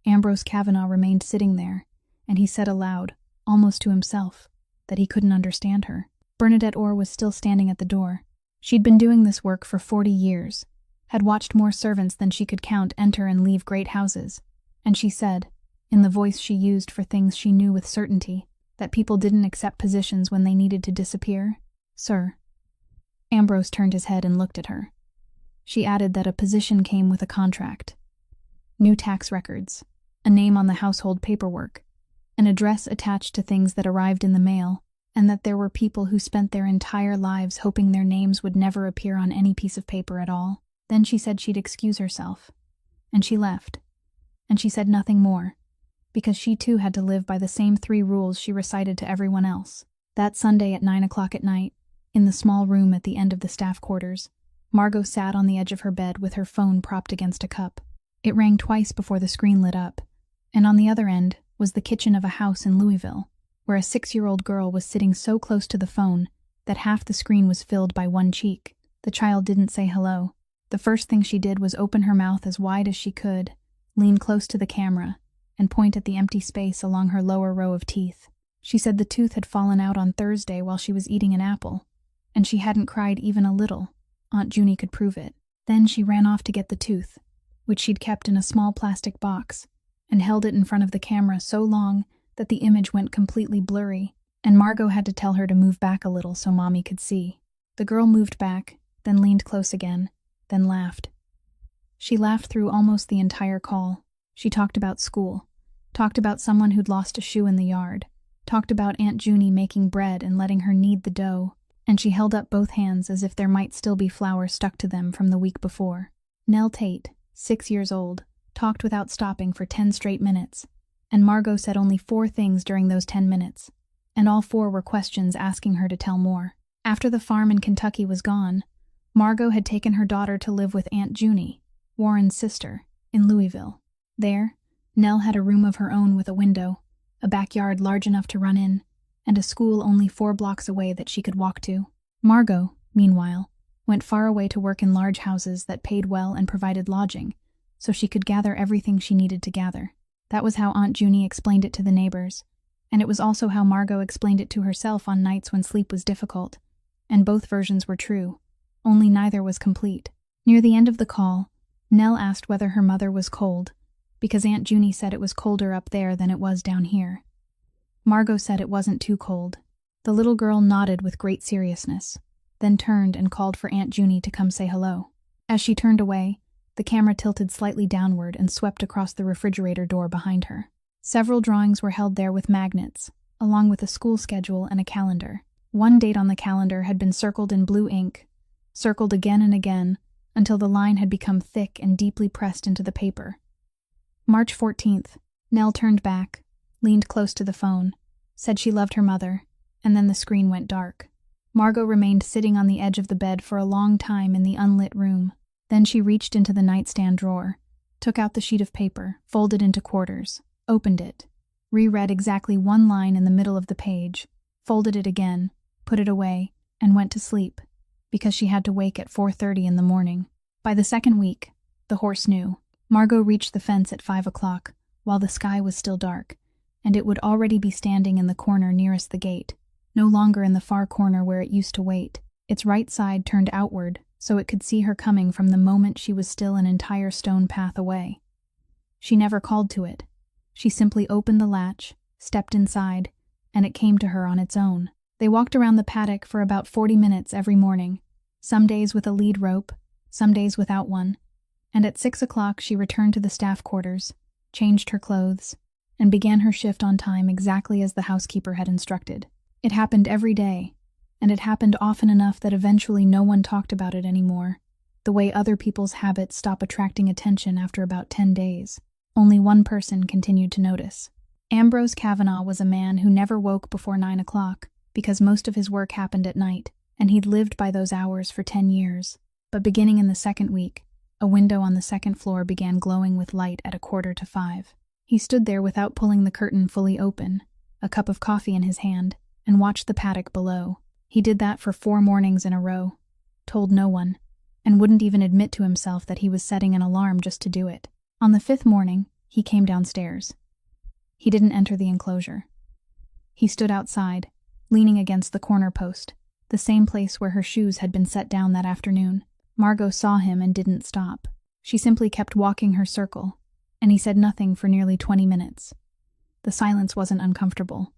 Ambrose Kavanaugh remained sitting there, and he said aloud, almost to himself, that he couldn't understand her. Bernadette Orr was still standing at the door. She'd been doing this work for 40 years, had watched more servants than she could count enter and leave great houses, and she said, in the voice she used for things she knew with certainty, that people didn't accept positions when they needed to disappear, "Sir." Ambrose turned his head and looked at her. She added that a position came with a contract. New tax records, a name on the household paperwork, an address attached to things that arrived in the mail, and that there were people who spent their entire lives hoping their names would never appear on any piece of paper at all. Then she said she'd excuse herself. And she left. And she said nothing more, because she too had to live by the same 3 rules she recited to everyone else. That Sunday at 9 o'clock at night, in the small room at the end of the staff quarters, Margot sat on the edge of her bed with her phone propped against a cup. It rang twice before the screen lit up, and on the other end was the kitchen of a house in Louisville, where a 6-year-old girl was sitting so close to the phone that half the screen was filled by one cheek. The child didn't say hello. The first thing she did was open her mouth as wide as she could, lean close to the camera, and point at the empty space along her lower row of teeth. She said the tooth had fallen out on Thursday while she was eating an apple, and she hadn't cried even a little. Aunt Junie could prove it. Then she ran off to get the tooth, which she'd kept in a small plastic box, and held it in front of the camera so long that the image went completely blurry, and Margot had to tell her to move back a little so Mommy could see. The girl moved back, then leaned close again, then laughed. She laughed through almost the entire call. She talked about school, talked about someone who'd lost a shoe in the yard, talked about Aunt Junie making bread and letting her knead the dough, and she held up both hands as if there might still be flour stuck to them from the week before. Nell Tate, 6 years old, talked without stopping for 10 straight minutes, and Margot said only 4 things during those 10 minutes, and all 4 were questions asking her to tell more. After the farm in Kentucky was gone, Margot had taken her daughter to live with Aunt Junie, Warren's sister, in Louisville. There, Nell had a room of her own with a window, a backyard large enough to run in, and a school only 4 blocks away that she could walk to. Margot, meanwhile, went far away to work in large houses that paid well and provided lodging, so she could gather everything she needed to gather. That was how Aunt Junie explained it to the neighbors, and it was also how Margot explained it to herself on nights when sleep was difficult, and both versions were true, only neither was complete. Near the end of the call, Nell asked whether her mother was cold, because Aunt Junie said it was colder up there than it was down here. Margot said it wasn't too cold. The little girl nodded with great seriousness, then turned and called for Aunt Junie to come say hello. As she turned away, the camera tilted slightly downward and swept across the refrigerator door behind her. Several drawings were held there with magnets, along with a school schedule and a calendar. One date on the calendar had been circled in blue ink, circled again and again, until the line had become thick and deeply pressed into the paper. March 14th, Nell turned back, leaned close to the phone, said she loved her mother, and then the screen went dark. Margot remained sitting on the edge of the bed for a long time in the unlit room. Then she reached into the nightstand drawer, took out the sheet of paper, folded into quarters, opened it, reread exactly 1 line in the middle of the page, folded it again, put it away, and went to sleep, because she had to wake at 4:30 in the morning. By the 2nd week, the horse knew. Margot reached the fence at 5 o'clock, while the sky was still dark, and it would already be standing in the corner nearest the gate, no longer in the far corner where it used to wait, its right side turned outward so it could see her coming from the moment she was still an entire stone path away. She never called to it. She simply opened the latch, stepped inside, and it came to her on its own. They walked around the paddock for about 40 minutes every morning, some days with a lead rope, some days without one, and at 6 o'clock she returned to the staff quarters, changed her clothes, and began her shift on time exactly as the housekeeper had instructed. It happened every day, and it happened often enough that eventually no one talked about it anymore, the way other people's habits stop attracting attention after about 10 days. Only one person continued to notice. Ambrose Kavanaugh was a man who never woke before 9 o'clock, because most of his work happened at night, and he'd lived by those hours for 10 years. But beginning in the 2nd week, a window on the 2nd floor began glowing with light at 4:45. He stood there without pulling the curtain fully open, a cup of coffee in his hand, and watched the paddock below. He did that for 4 mornings in a row, told no one, and wouldn't even admit to himself that he was setting an alarm just to do it. On the 5th morning, he came downstairs. He didn't enter the enclosure. He stood outside, leaning against the corner post, the same place where her shoes had been set down that afternoon. Margot saw him and didn't stop. She simply kept walking her circle, and he said nothing for nearly 20 minutes. The silence wasn't uncomfortable.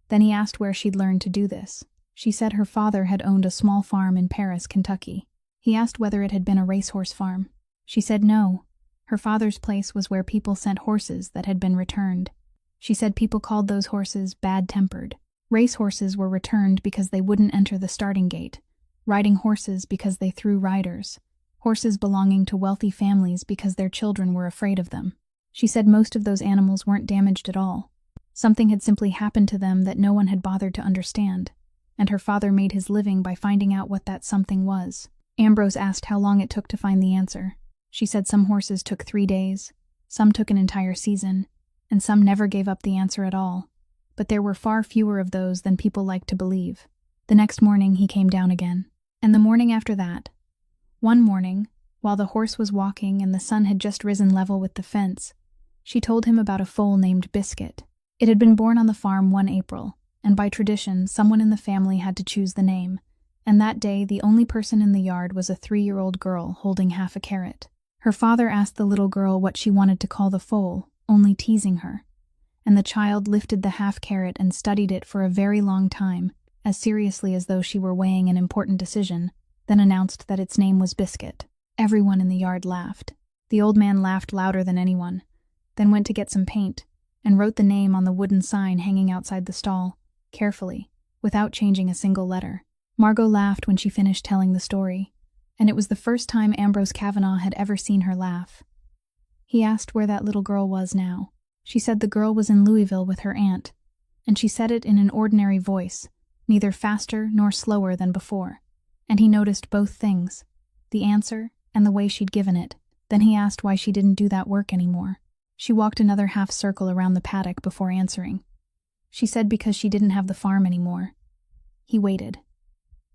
Then he asked where she'd learned to do this. She said her father had owned a small farm in Paris, Kentucky. He asked whether it had been a racehorse farm. She said no. Her father's place was where people sent horses that had been returned. She said people called those horses bad-tempered. Racehorses were returned because they wouldn't enter the starting gate. Riding horses because they threw riders. Horses belonging to wealthy families because their children were afraid of them. She said most of those animals weren't damaged at all. Something had simply happened to them that no one had bothered to understand, and her father made his living by finding out what that something was. Ambrose asked how long it took to find the answer. She said some horses took 3 days, some took an entire season, and some never gave up the answer at all. But there were far fewer of those than people liked to believe. The next morning he came down again. And the morning after that. One morning, while the horse was walking and the sun had just risen level with the fence, she told him about a foal named Biscuit. It had been born on the farm one April, and by tradition, someone in the family had to choose the name, and that day the only person in the yard was a 3-year-old girl holding half a carrot. Her father asked the little girl what she wanted to call the foal, only teasing her, and the child lifted the half carrot and studied it for a very long time, as seriously as though she were weighing an important decision, then announced that its name was Biscuit. Everyone in the yard laughed. The old man laughed louder than anyone, then went to get some paint, and wrote the name on the wooden sign hanging outside the stall, carefully, without changing a single letter. Margot laughed when she finished telling the story, and it was the first time Ambrose Kavanaugh had ever seen her laugh. He asked where that little girl was now. She said the girl was in Louisville with her aunt, and she said it in an ordinary voice, neither faster nor slower than before. And he noticed both things, the answer and the way she'd given it. Then he asked why she didn't do that work anymore. She walked another half circle around the paddock before answering. She said because she didn't have the farm anymore. He waited.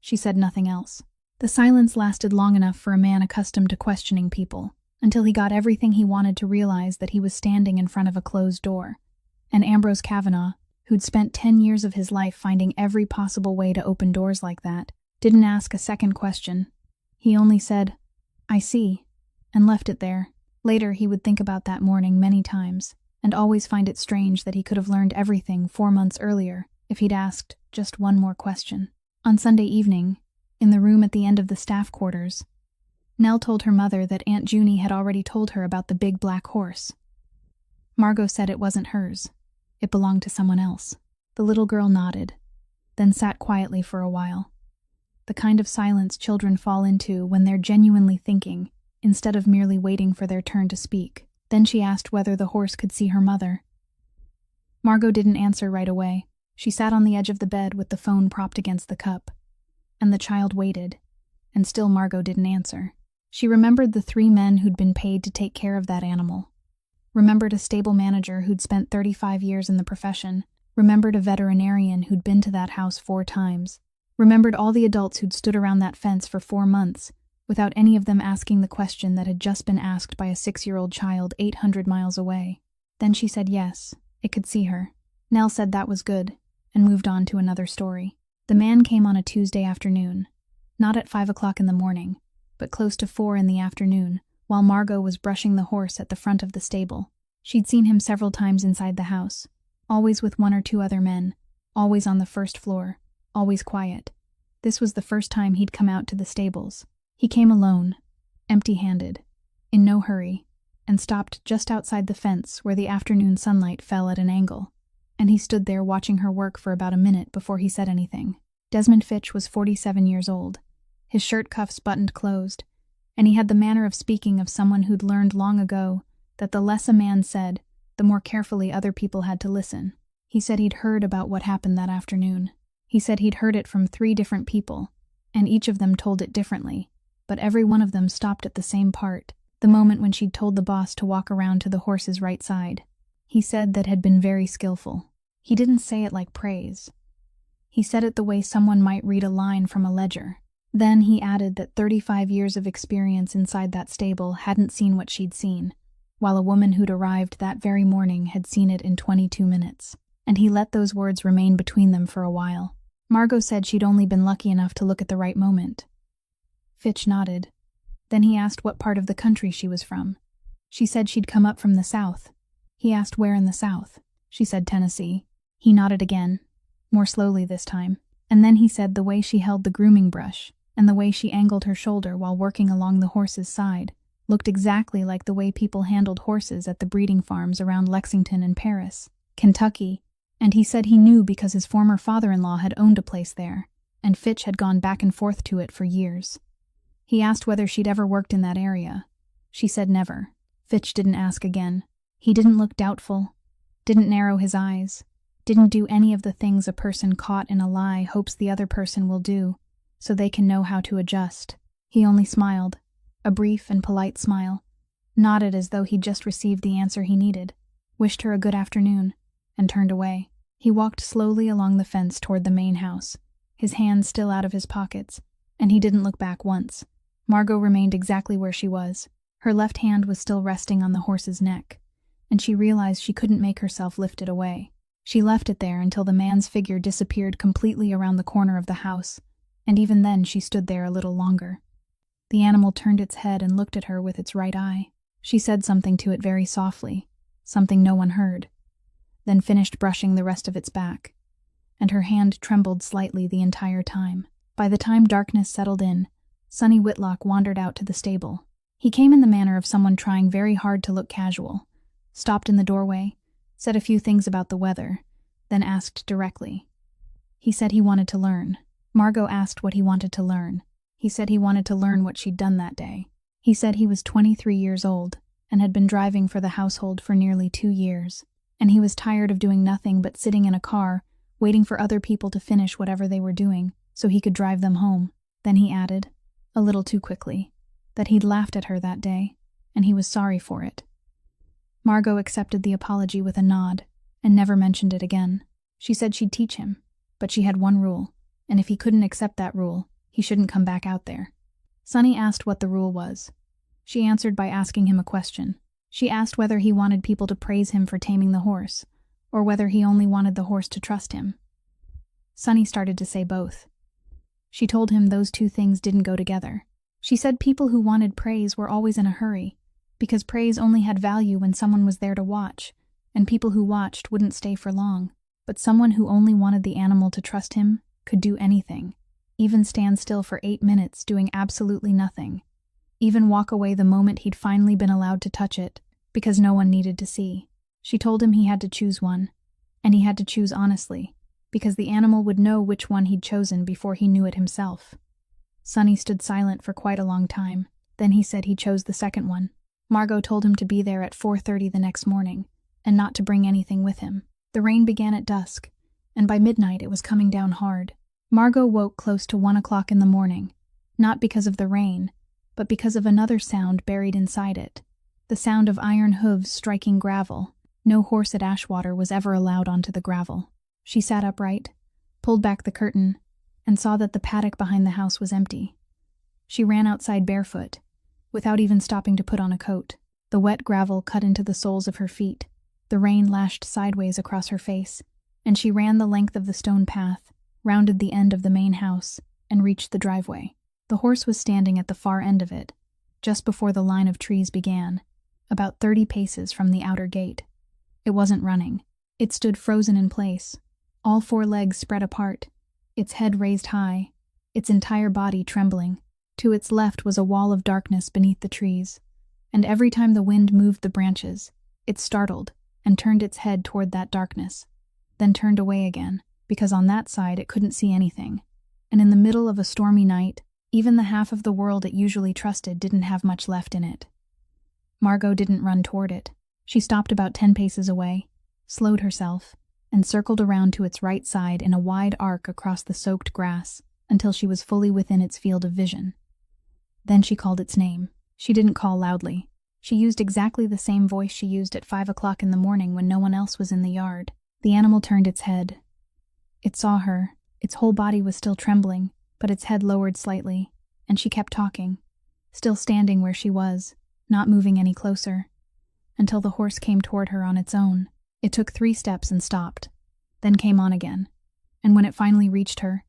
She said nothing else. The silence lasted long enough for a man accustomed to questioning people, until he got everything he wanted to realize that he was standing in front of a closed door. And Ambrose Kavanaugh, who'd spent 10 years of his life finding every possible way to open doors like that, didn't ask a second question. He only said, "I see," and left it there. Later he would think about that morning many times, and always find it strange that he could have learned everything 4 months earlier if he'd asked just one more question. On Sunday evening, in the room at the end of the staff quarters, Nell told her mother that Aunt Junie had already told her about the big black horse. Margot said it wasn't hers. It belonged to someone else. The little girl nodded, then sat quietly for a while. The kind of silence children fall into when they're genuinely thinking, instead of merely waiting for their turn to speak. Then she asked whether the horse could see her mother. Margot didn't answer right away. She sat on the edge of the bed with the phone propped against the cup. And the child waited, and still Margot didn't answer. She remembered the 3 men who'd been paid to take care of that animal. Remembered a stable manager who'd spent 35 years in the profession. Remembered a veterinarian who'd been to that house 4 times. Remembered all the adults who'd stood around that fence for 4 months, without any of them asking the question that had just been asked by a 6-year-old child 800 miles away. Then she said yes, it could see her. Nell said that was good, and moved on to another story. The man came on a Tuesday afternoon, not at 5 o'clock in the morning, but close to 4 in the afternoon, while Margot was brushing the horse at the front of the stable. She'd seen him several times inside the house, always with 1 or 2 other men, always on the first floor, always quiet. This was the first time he'd come out to the stables. He came alone, empty-handed, in no hurry, and stopped just outside the fence where the afternoon sunlight fell at an angle. And he stood there watching her work for about a minute before he said anything. Desmond Fitch was 47 years old, his shirt cuffs buttoned closed, and he had the manner of speaking of someone who'd learned long ago that the less a man said, the more carefully other people had to listen. He said he'd heard about what happened that afternoon. He said he'd heard it from 3 different people, and each of them told it differently, but every one of them stopped at the same part, the moment when she'd told the boss to walk around to the horse's right side. He said that had been very skillful. He didn't say it like praise. He said it the way someone might read a line from a ledger. Then he added that 35 years of experience inside that stable hadn't seen what she'd seen, while a woman who'd arrived that very morning had seen it in 22 minutes. And he let those words remain between them for a while. Margot said she'd only been lucky enough to look at the right moment. Fitch nodded. Then he asked what part of the country she was from. She said she'd come up from the south. He asked where in the south. She said Tennessee. He nodded again, more slowly this time. And then he said the way she held the grooming brush and the way she angled her shoulder while working along the horse's side looked exactly like the way people handled horses at the breeding farms around Lexington and Paris, Kentucky, and he said he knew because his former father-in-law had owned a place there, and Fitch had gone back and forth to it for years. He asked whether she'd ever worked in that area. She said never. Fitch didn't ask again. He didn't look doubtful, didn't narrow his eyes, didn't do any of the things a person caught in a lie hopes the other person will do, so they can know how to adjust. He only smiled, a brief and polite smile, nodded as though he'd just received the answer he needed, wished her a good afternoon, and turned away. He walked slowly along the fence toward the main house, his hands still out of his pockets, and he didn't look back once. Margot remained exactly where she was. Her left hand was still resting on the horse's neck, and she realized she couldn't make herself lift it away. She left it there until the man's figure disappeared completely around the corner of the house, and even then she stood there a little longer. The animal turned its head and looked at her with its right eye. She said something to it very softly, something no one heard, then finished brushing the rest of its back, and her hand trembled slightly the entire time. By the time darkness settled in, Sonny Whitlock wandered out to the stable. He came in the manner of someone trying very hard to look casual, stopped in the doorway, said a few things about the weather, then asked directly. He said he wanted to learn. Margot asked what he wanted to learn. He said he wanted to learn what she'd done that day. He said he was 23 years old and had been driving for the household for nearly 2 years, and he was tired of doing nothing but sitting in a car, waiting for other people to finish whatever they were doing so he could drive them home. Then he added, a little too quickly, that he'd laughed at her that day, and he was sorry for it. Margot accepted the apology with a nod and never mentioned it again. She said she'd teach him, but she had one rule, and if he couldn't accept that rule, he shouldn't come back out there. Sonny asked what the rule was. She answered by asking him a question. She asked whether he wanted people to praise him for taming the horse, or whether he only wanted the horse to trust him. Sonny started to say both. She told him those two things didn't go together. She said people who wanted praise were always in a hurry, because praise only had value when someone was there to watch, and people who watched wouldn't stay for long. But someone who only wanted the animal to trust him could do anything, even stand still for 8 minutes doing absolutely nothing, even walk away the moment he'd finally been allowed to touch it, because no one needed to see. She told him he had to choose one, and he had to choose honestly, because the animal would know which one he'd chosen before he knew it himself. Sonny stood silent for quite a long time. Then he said he chose the second one. Margot told him to be there at 4:30 the next morning, and not to bring anything with him. The rain began at dusk, and by midnight it was coming down hard. Margot woke close to 1 o'clock in the morning, not because of the rain, but because of another sound buried inside it, the sound of iron hooves striking gravel. No horse at Ashwater was ever allowed onto the gravel. She sat upright, pulled back the curtain, and saw that the paddock behind the house was empty. She ran outside barefoot, without even stopping to put on a coat. The wet gravel cut into the soles of her feet. The rain lashed sideways across her face, and she ran the length of the stone path, rounded the end of the main house, and reached the driveway. The horse was standing at the far end of it, just before the line of trees began, about 30 paces from the outer gate. It wasn't running. It stood frozen in place, all 4 legs spread apart, its head raised high, its entire body trembling. To its left was a wall of darkness beneath the trees, and every time the wind moved the branches, it startled and turned its head toward that darkness, then turned away again, because on that side it couldn't see anything, and in the middle of a stormy night, even the half of the world it usually trusted didn't have much left in it. Margot didn't run toward it. She stopped about 10 paces away, slowed herself, and circled around to its right side in a wide arc across the soaked grass until she was fully within its field of vision. Then she called its name. She didn't call loudly. She used exactly the same voice she used at 5 o'clock in the morning when no one else was in the yard. The animal turned its head. It saw her. Its whole body was still trembling, but its head lowered slightly, and she kept talking, still standing where she was, not moving any closer, until the horse came toward her on its own. It took 3 steps and stopped, then came on again, and when it finally reached her,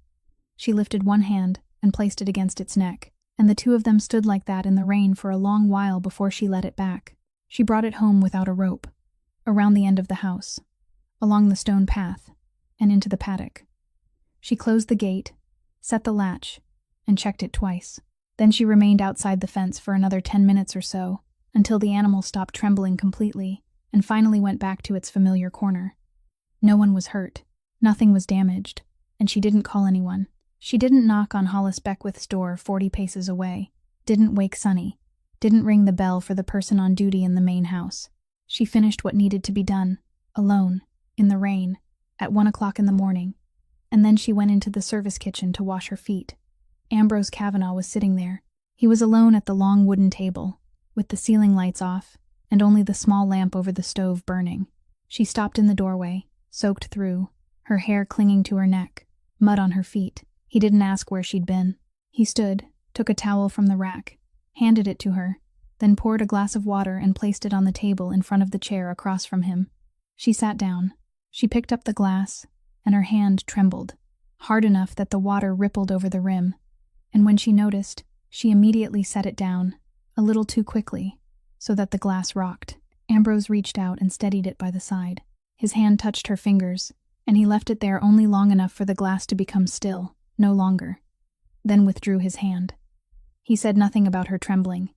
she lifted one hand and placed it against its neck, and the two of them stood like that in the rain for a long while before she let it back. She brought it home without a rope, around the end of the house, along the stone path, and into the paddock. She closed the gate, set the latch, and checked it twice. Then she remained outside the fence for another 10 minutes or so, until the animal stopped trembling completely and finally went back to its familiar corner. No one was hurt, nothing was damaged, and she didn't call anyone. She didn't knock on Hollis Beckwith's door 40 paces away, didn't wake Sonny, didn't ring the bell for the person on duty in the main house. She finished what needed to be done, alone, in the rain, at 1 o'clock in the morning, and then she went into the service kitchen to wash her feet. Ambrose Kavanaugh was sitting there. He was alone at the long wooden table, with the ceiling lights off, and only the small lamp over the stove burning. She stopped in the doorway, soaked through, her hair clinging to her neck, mud on her feet. He didn't ask where she'd been. He stood, took a towel from the rack, handed it to her, then poured a glass of water and placed it on the table in front of the chair across from him. She sat down. She picked up the glass, and her hand trembled, hard enough that the water rippled over the rim. And when she noticed, she immediately set it down, a little too quickly, so that the glass rocked. Ambrose reached out and steadied it by the side. His hand touched her fingers, and he left it there only long enough for the glass to become still, no longer, then withdrew his hand. He said nothing about her trembling.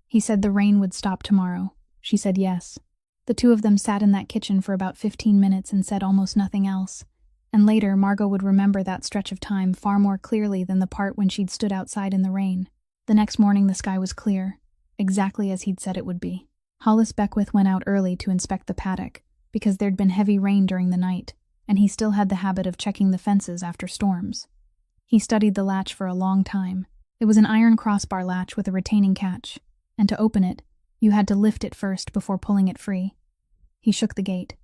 He said the rain would stop tomorrow. She said yes. The two of them sat in that kitchen for about 15 minutes and said almost nothing else. And later, Margot would remember that stretch of time far more clearly than the part when she'd stood outside in the rain. The next morning the sky was clear, exactly as he'd said it would be. Hollis Beckwith went out early to inspect the paddock, because there'd been heavy rain during the night, and he still had the habit of checking the fences after storms. He studied the latch for a long time. It was an iron crossbar latch with a retaining catch, and to open it, you had to lift it first before pulling it free. He shook the gate.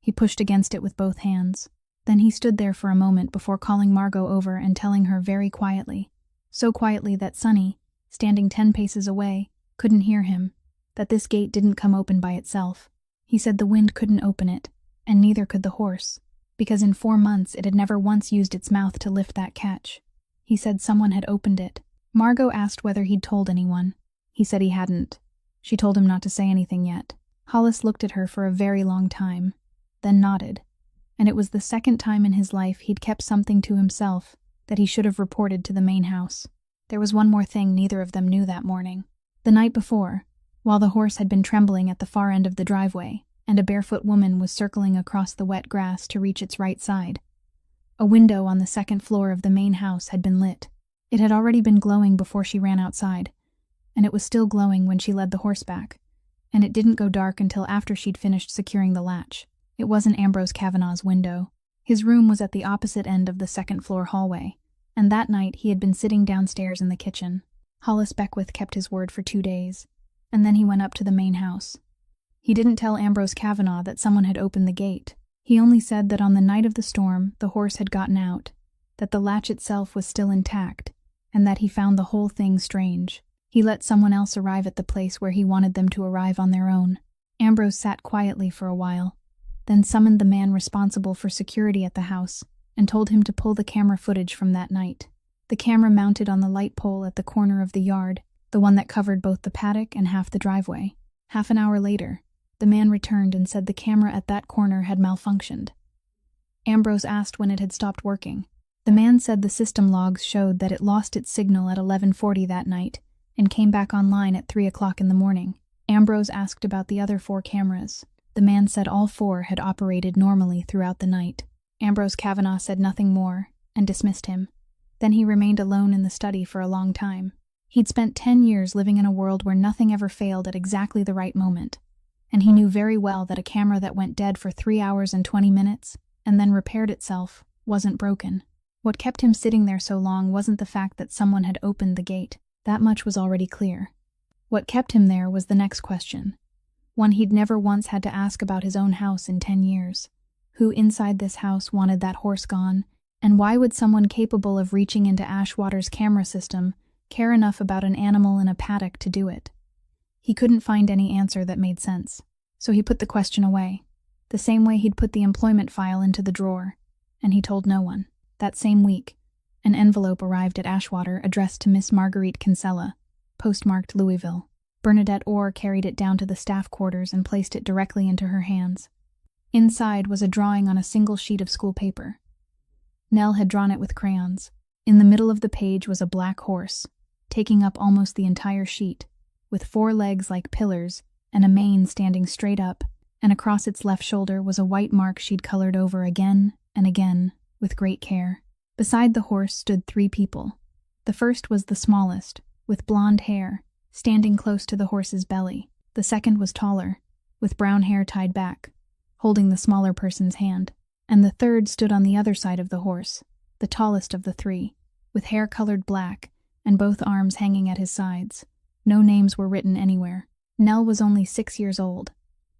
He pushed against it with both hands. Then he stood there for a moment before calling Margot over and telling her very quietly, so quietly that Sonny, standing 10 paces away, couldn't hear him, that this gate didn't come open by itself. He said the wind couldn't open it, and neither could the horse, because in 4 months it had never once used its mouth to lift that catch. He said someone had opened it. Margot asked whether he'd told anyone. He said he hadn't. She told him not to say anything yet. Hollis looked at her for a very long time, then nodded. And it was the second time in his life he'd kept something to himself that he should have reported to the main house. There was one more thing neither of them knew that morning. The night before, while the horse had been trembling at the far end of the driveway, and a barefoot woman was circling across the wet grass to reach its right side, a window on the second floor of the main house had been lit. It had already been glowing before she ran outside, and it was still glowing when she led the horse back, and it didn't go dark until after she'd finished securing the latch. It wasn't Ambrose Kavanaugh's window. His room was at the opposite end of the second-floor hallway, and that night he had been sitting downstairs in the kitchen. Hollis Beckwith kept his word for 2 days, and then he went up to the main house. He didn't tell Ambrose Kavanaugh that someone had opened the gate. He only said that on the night of the storm, the horse had gotten out, that the latch itself was still intact, and that he found the whole thing strange. He let someone else arrive at the place where he wanted them to arrive on their own. Ambrose sat quietly for a while, then summoned the man responsible for security at the house and told him to pull the camera footage from that night. The camera mounted on the light pole at the corner of the yard, the one that covered both the paddock and half the driveway. Half an hour later, the man returned and said the camera at that corner had malfunctioned. Ambrose asked when it had stopped working. The man said the system logs showed that it lost its signal at 11:40 that night and came back online at 3 o'clock in the morning. Ambrose asked about the other 4 cameras. The man said all 4 had operated normally throughout the night. Ambrose Kavanaugh said nothing more and dismissed him. Then he remained alone in the study for a long time. He'd spent 10 years living in a world where nothing ever failed at exactly the right moment, and he knew very well that a camera that went dead for 3 hours and 20 minutes and then repaired itself wasn't broken. What kept him sitting there so long wasn't the fact that someone had opened the gate. That much was already clear. What kept him there was the next question, one he'd never once had to ask about his own house in 10 years. Who inside this house wanted that horse gone, and why would someone capable of reaching into Ashwater's camera system care enough about an animal in a paddock to do it? He couldn't find any answer that made sense, so he put the question away, the same way he'd put the employment file into the drawer, and he told no one. That same week, an envelope arrived at Ashwater addressed to Miss Marguerite Kinsella, postmarked Louisville. Bernadette Orr carried it down to the staff quarters and placed it directly into her hands. Inside was a drawing on a single sheet of school paper. Nell had drawn it with crayons. In the middle of the page was a black horse, taking up almost the entire sheet, with 4 legs like pillars and a mane standing straight up, and across its left shoulder was a white mark she'd colored over again and again with great care. Beside the horse stood 3 people. The first was the smallest, with blonde hair, standing close to the horse's belly. The second was taller, with brown hair tied back, holding the smaller person's hand. And the third stood on the other side of the horse, the tallest of the 3, with hair colored black and both arms hanging at his sides. No names were written anywhere. Nell was only 6 years old,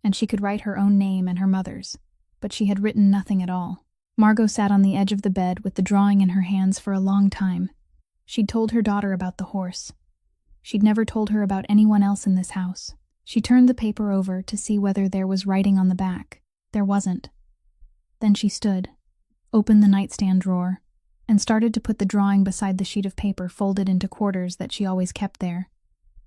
and she could write her own name and her mother's, but she had written nothing at all. Margot sat on the edge of the bed with the drawing in her hands for a long time. She'd told her daughter about the horse. She'd never told her about anyone else in this house. She turned the paper over to see whether there was writing on the back. There wasn't. Then she stood, opened the nightstand drawer, and started to put the drawing beside the sheet of paper folded into quarters that she always kept there.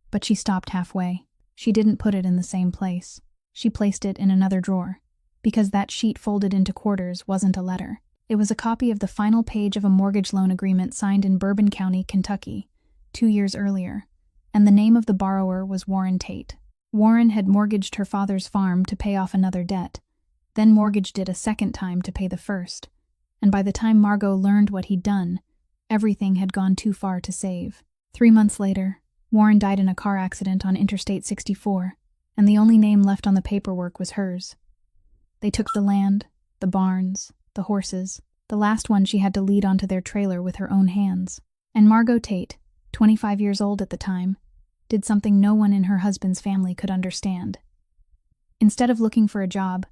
But she stopped halfway. She didn't put it in the same place. She placed it in another drawer, because that sheet folded into quarters wasn't a letter. It was a copy of the final page of a mortgage loan agreement signed in Bourbon County, Kentucky, 2 years earlier, and the name of the borrower was Warren Tate. Warren had mortgaged her father's farm to pay off another debt, then mortgaged it a second time to pay the first, and by the time Margot learned what he'd done, everything had gone too far to save. 3 months later, Warren died in a car accident on Interstate 64, and the only name left on the paperwork was hers. They took the land, the barns, the horses. The last one she had to lead onto their trailer with her own hands. And Margot Tate, 25 years old at the time, did something no one in her husband's family could understand. Instead of looking for a job,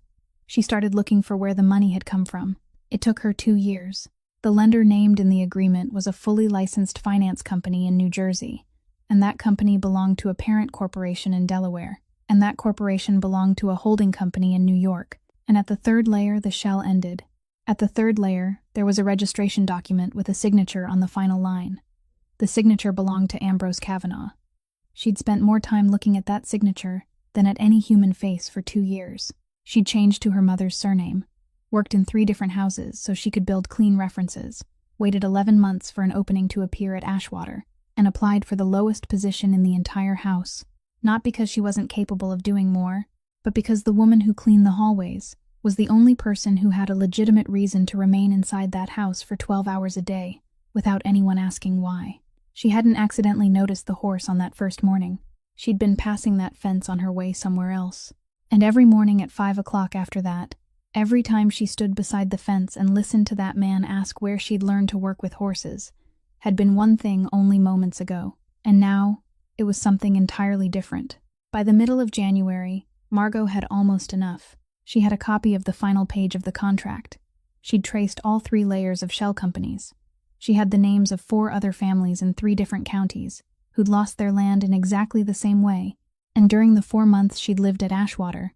she started looking for where the money had come from. It took her 2 years. The lender named in the agreement was a fully licensed finance company in New Jersey, and that company belonged to a parent corporation in Delaware, and that corporation belonged to a holding company in New York. And at the 3rd layer, the shell ended. At the 3rd layer, there was a registration document with a signature on the final line. The signature belonged to Ambrose Kavanaugh. She'd spent more time looking at that signature than at any human face for 2 years. She'd changed to her mother's surname, worked in 3 different houses so she could build clean references, waited 11 months for an opening to appear at Ashwater, and applied for the lowest position in the entire house, not because she wasn't capable of doing more, but because the woman who cleaned the hallways was the only person who had a legitimate reason to remain inside that house for 12 hours a day, without anyone asking why. She hadn't accidentally noticed the horse on that first morning. She'd been passing that fence on her way somewhere else. And every morning at 5 o'clock after that, every time she stood beside the fence and listened to that man ask where she'd learned to work with horses, had been one thing only moments ago. And now, it was something entirely different. By the middle of January, Margot had almost enough. She had a copy of the final page of the contract. She'd traced all 3 layers of shell companies. She had the names of 4 other families in 3 different counties who'd lost their land in exactly the same way. And during the 4 months she'd lived at Ashwater,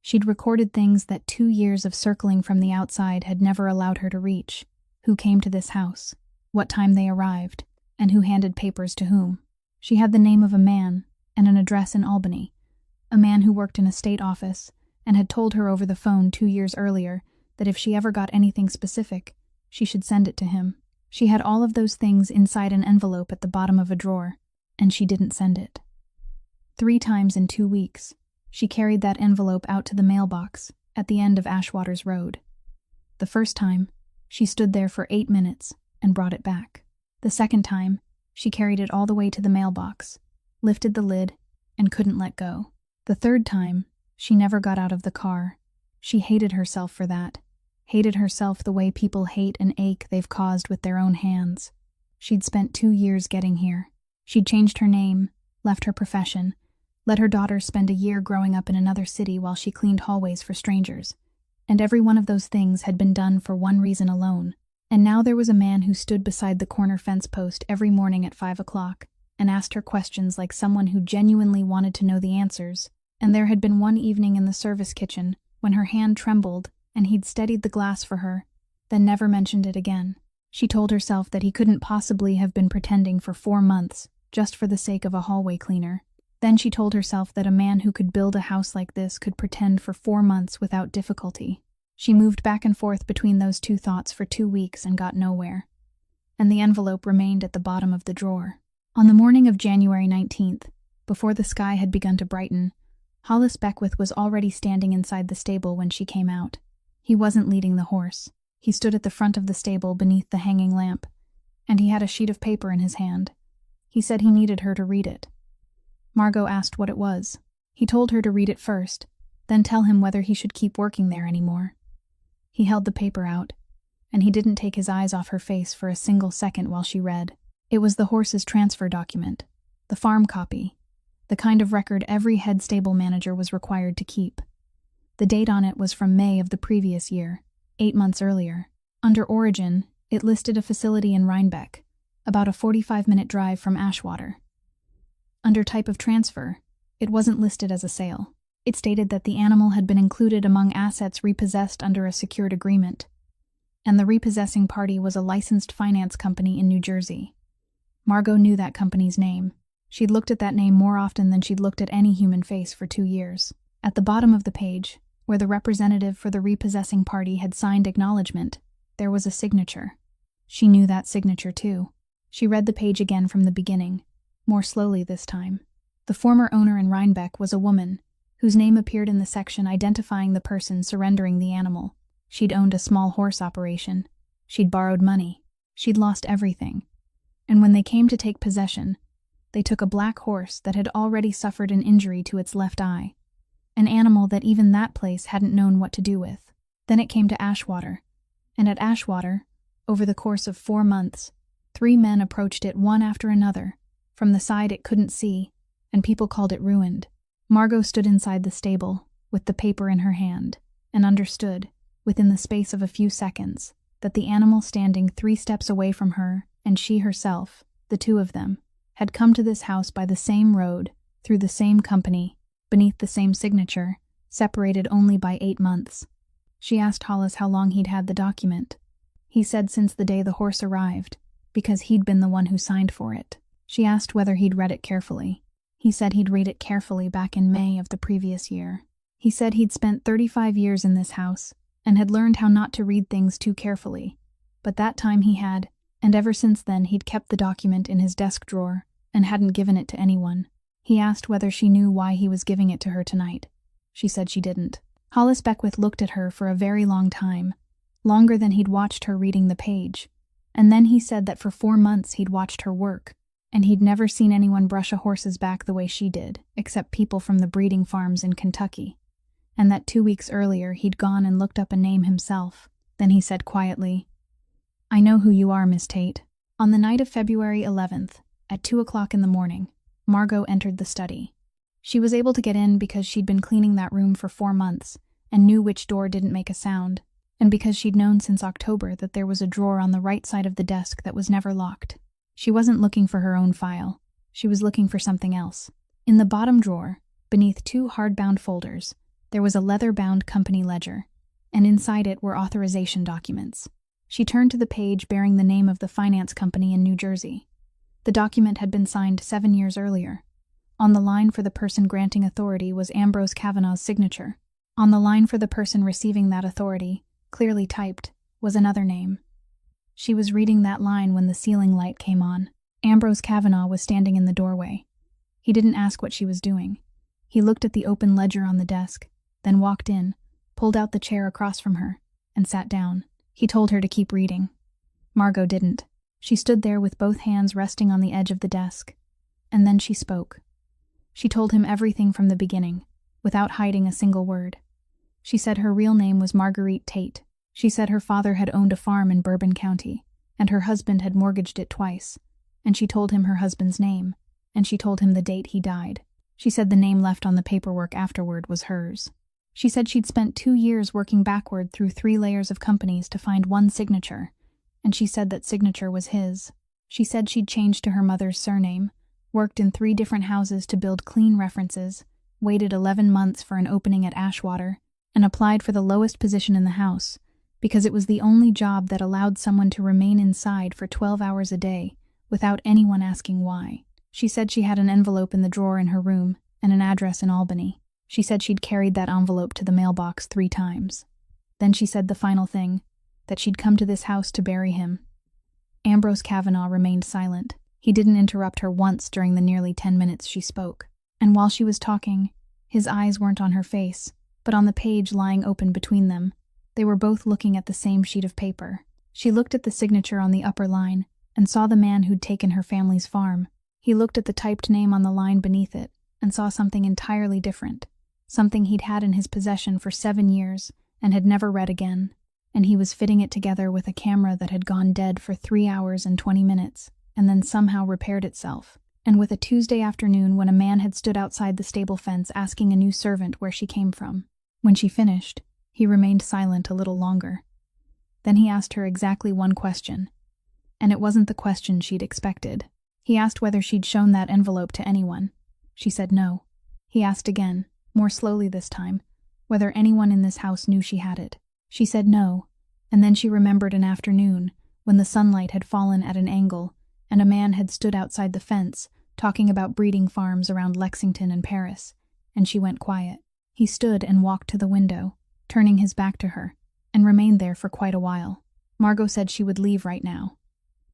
she'd recorded things that 2 years of circling from the outside had never allowed her to reach. Who came to this house, what time they arrived, and who handed papers to whom. She had the name of a man and an address in Albany, a man who worked in a state office and had told her over the phone 2 years earlier that if she ever got anything specific, she should send it to him. She had all of those things inside an envelope at the bottom of a drawer, and she didn't send it. 3 times in 2 weeks, she carried that envelope out to the mailbox at the end of Ashwater's Road. The first time, she stood there for 8 minutes and brought it back. The second time, she carried it all the way to the mailbox, lifted the lid, and couldn't let go. The third time, she never got out of the car. She hated herself for that. Hated herself the way people hate an ache they've caused with their own hands. She'd spent 2 years getting here. She'd changed her name, left her profession, let her daughter spend a year growing up in another city while she cleaned hallways for strangers. And every one of those things had been done for one reason alone. And now there was a man who stood beside the corner fence post every morning at 5 o'clock and asked her questions like someone who genuinely wanted to know the answers. And there had been one evening in the service kitchen when her hand trembled and he'd steadied the glass for her, then never mentioned it again. She told herself that he couldn't possibly have been pretending for 4 months just for the sake of a hallway cleaner. Then she told herself that a man who could build a house like this could pretend for 4 months without difficulty. She moved back and forth between those two thoughts for 2 weeks and got nowhere. And the envelope remained at the bottom of the drawer. On the morning of January 19th, before the sky had begun to brighten, Hollis Beckwith was already standing inside the stable when she came out. He wasn't leading the horse. He stood at the front of the stable beneath the hanging lamp, and he had a sheet of paper in his hand. He said he needed her to read it. Margot asked what it was. He told her to read it first, then tell him whether he should keep working there anymore. He held the paper out, and he didn't take his eyes off her face for a single second while she read. It was the horse's transfer document, the farm copy, the kind of record every head stable manager was required to keep. The date on it was from May of the previous year, 8 months earlier. Under origin, it listed a facility in Rhinebeck, about a 45-minute drive from Ashwater. Under type of transfer, it wasn't listed as a sale. It stated that the animal had been included among assets repossessed under a secured agreement, and the repossessing party was a licensed finance company in New Jersey. Margot knew that company's name. She'd looked at that name more often than she'd looked at any human face for 2 years. At the bottom of the page, where the representative for the repossessing party had signed acknowledgement, there was a signature. She knew that signature too. She read the page again from the beginning, more slowly this time. The former owner in Rhinebeck was a woman, whose name appeared in the section identifying the person surrendering the animal. She'd owned a small horse operation. She'd borrowed money. She'd lost everything. And when they came to take possession, they took a black horse that had already suffered an injury to its left eye, an animal that even that place hadn't known what to do with. Then it came to Ashwater, and at Ashwater, over the course of 4 months, 3 men approached it one after another, from the side it couldn't see, and people called it ruined. Margot stood inside the stable, with the paper in her hand, and understood, within the space of a few seconds, that the animal standing 3 steps away from her, and she herself, the 2 of them, had come to this house by the same road, through the same company, beneath the same signature, separated only by 8 months. She asked Hollis how long he'd had the document. He said since the day the horse arrived, because he'd been the one who signed for it. She asked whether he'd read it carefully. He said he'd read it carefully back in May of the previous year. He said he'd spent 35 years in this house, and had learned how not to read things too carefully. But that time he had, and ever since then he'd kept the document in his desk drawer, and hadn't given it to anyone. He asked whether she knew why he was giving it to her tonight. She said she didn't. Hollis Beckwith looked at her for a very long time, longer than he'd watched her reading the page, and then he said that for 4 months he'd watched her work, and he'd never seen anyone brush a horse's back the way she did, except people from the breeding farms in Kentucky, and that 2 weeks earlier he'd gone and looked up a name himself. Then he said quietly, "I know who you are, Miss Tate." On the night of February 11th, at 2 o'clock in the morning, Margot entered the study. She was able to get in because she'd been cleaning that room for 4 months and knew which door didn't make a sound, and because she'd known since October that there was a drawer on the right side of the desk that was never locked. She wasn't looking for her own file. She was looking for something else. In the bottom drawer, beneath 2 hardbound folders, there was a leather-bound company ledger, and inside it were authorization documents. She turned to the page bearing the name of the finance company in New Jersey. The document had been signed 7 years earlier. On the line for the person granting authority was Ambrose Kavanaugh's signature. On the line for the person receiving that authority, clearly typed, was another name. She was reading that line when the ceiling light came on. Ambrose Kavanaugh was standing in the doorway. He didn't ask what she was doing. He looked at the open ledger on the desk, then walked in, pulled out the chair across from her, and sat down. He told her to keep reading. Margot didn't. She stood there with both hands resting on the edge of the desk. And then she spoke. She told him everything from the beginning, without hiding a single word. She said her real name was Marguerite Tate. She said her father had owned a farm in Bourbon County, and her husband had mortgaged it twice. And she told him her husband's name, and she told him the date he died. She said the name left on the paperwork afterward was hers. She said she'd spent 2 years working backward through 3 layers of companies to find one signature, and she said that signature was his. She said she'd changed to her mother's surname, worked in 3 different houses to build clean references, waited 11 months for an opening at Ashwater, and applied for the lowest position in the house, because it was the only job that allowed someone to remain inside for 12 hours a day, without anyone asking why. She said she had an envelope in the drawer in her room, and an address in Albany. She said she'd carried that envelope to the mailbox 3 times. Then she said the final thing, that she'd come to this house to bury him. Ambrose Kavanaugh remained silent. He didn't interrupt her once during the nearly 10 minutes she spoke. And while she was talking, his eyes weren't on her face, but on the page lying open between them. They were both looking at the same sheet of paper. She looked at the signature on the upper line and saw the man who'd taken her family's farm. He looked at the typed name on the line beneath it and saw something entirely different, something he'd had in his possession for 7 years and had never read again. And he was fitting it together with a camera that had gone dead for 3 hours and 20 minutes, and then somehow repaired itself. And with a Tuesday afternoon when a man had stood outside the stable fence asking a new servant where she came from. When she finished, he remained silent a little longer. Then he asked her exactly one question. And it wasn't the question she'd expected. He asked whether she'd shown that envelope to anyone. She said no. He asked again, more slowly this time, whether anyone in this house knew she had it. She said no, and then she remembered an afternoon when the sunlight had fallen at an angle and a man had stood outside the fence talking about breeding farms around Lexington and Paris, and she went quiet. He stood and walked to the window, turning his back to her, and remained there for quite a while. Margot said she would leave right now.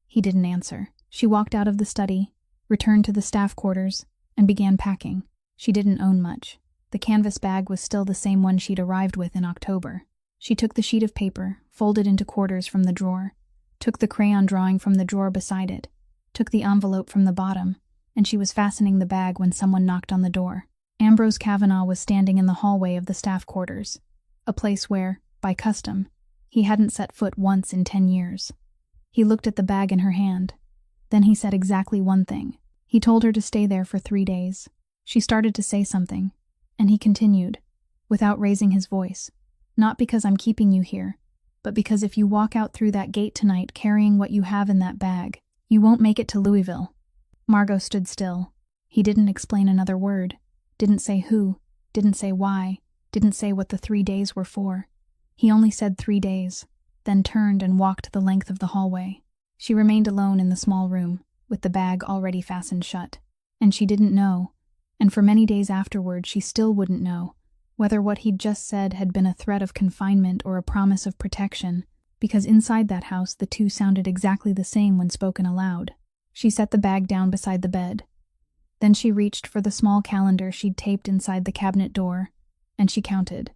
He didn't answer. She walked out of the study, returned to the staff quarters, and began packing. She didn't own much. The canvas bag was still the same one she'd arrived with in October. She took the sheet of paper, folded into quarters from the drawer, took the crayon drawing from the drawer beside it, took the envelope from the bottom, and she was fastening the bag when someone knocked on the door. Ambrose Kavanaugh was standing in the hallway of the staff quarters, a place where, by custom, he hadn't set foot once in 10 years. He looked at the bag in her hand. Then he said exactly one thing. He told her to stay there for 3 days. She started to say something, and he continued, without raising his voice. Not because I'm keeping you here, but because if you walk out through that gate tonight carrying what you have in that bag, you won't make it to Louisville. Margot stood still. He didn't explain another word, didn't say who, didn't say why, didn't say what the 3 days were for. He only said 3 days, then turned and walked the length of the hallway. She remained alone in the small room, with the bag already fastened shut. And she didn't know, and for many days afterward she still wouldn't know, whether what he'd just said had been a threat of confinement or a promise of protection, because inside that house the two sounded exactly the same when spoken aloud. She set the bag down beside the bed. Then she reached for the small calendar she'd taped inside the cabinet door, and she counted.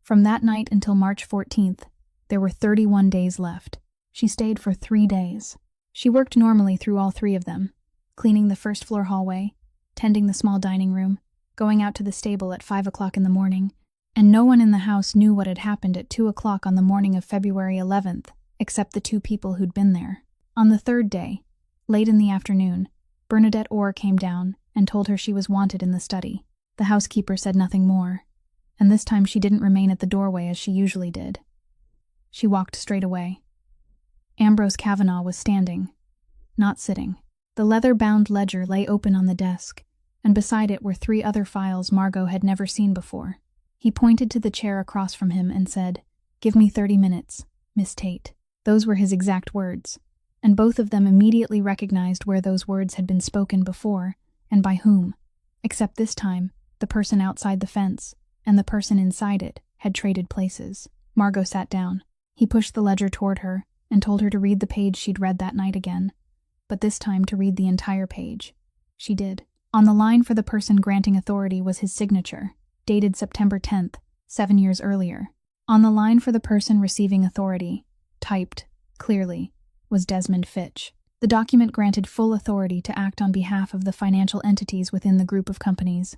From that night until March 14th, there were 31 days left. She stayed for 3 days. She worked normally through all 3 of them, cleaning the first floor hallway, tending the small dining room, going out to the stable at 5 o'clock in the morning, and no one in the house knew what had happened at 2 o'clock on the morning of February 11th, except the 2 people who'd been there. On the 3rd day, late in the afternoon, Bernadette Orr came down and told her she was wanted in the study. The housekeeper said nothing more, and this time she didn't remain at the doorway as she usually did. She walked straight away. Ambrose Kavanaugh was standing, not sitting. The leather-bound ledger lay open on the desk, and beside it were 3 other files Margot had never seen before. He pointed to the chair across from him and said, "Give me 30 minutes, Miss Tate." Those were his exact words, and both of them immediately recognized where those words had been spoken before, and by whom. Except this time, the person outside the fence and the person inside it had traded places. Margot sat down. He pushed the ledger toward her and told her to read the page she'd read that night again, but this time to read the entire page. She did. On the line for the person granting authority was his signature, dated September 10th, 7 years earlier. On the line for the person receiving authority, typed, clearly, was Desmond Fitch. The document granted full authority to act on behalf of the financial entities within the group of companies,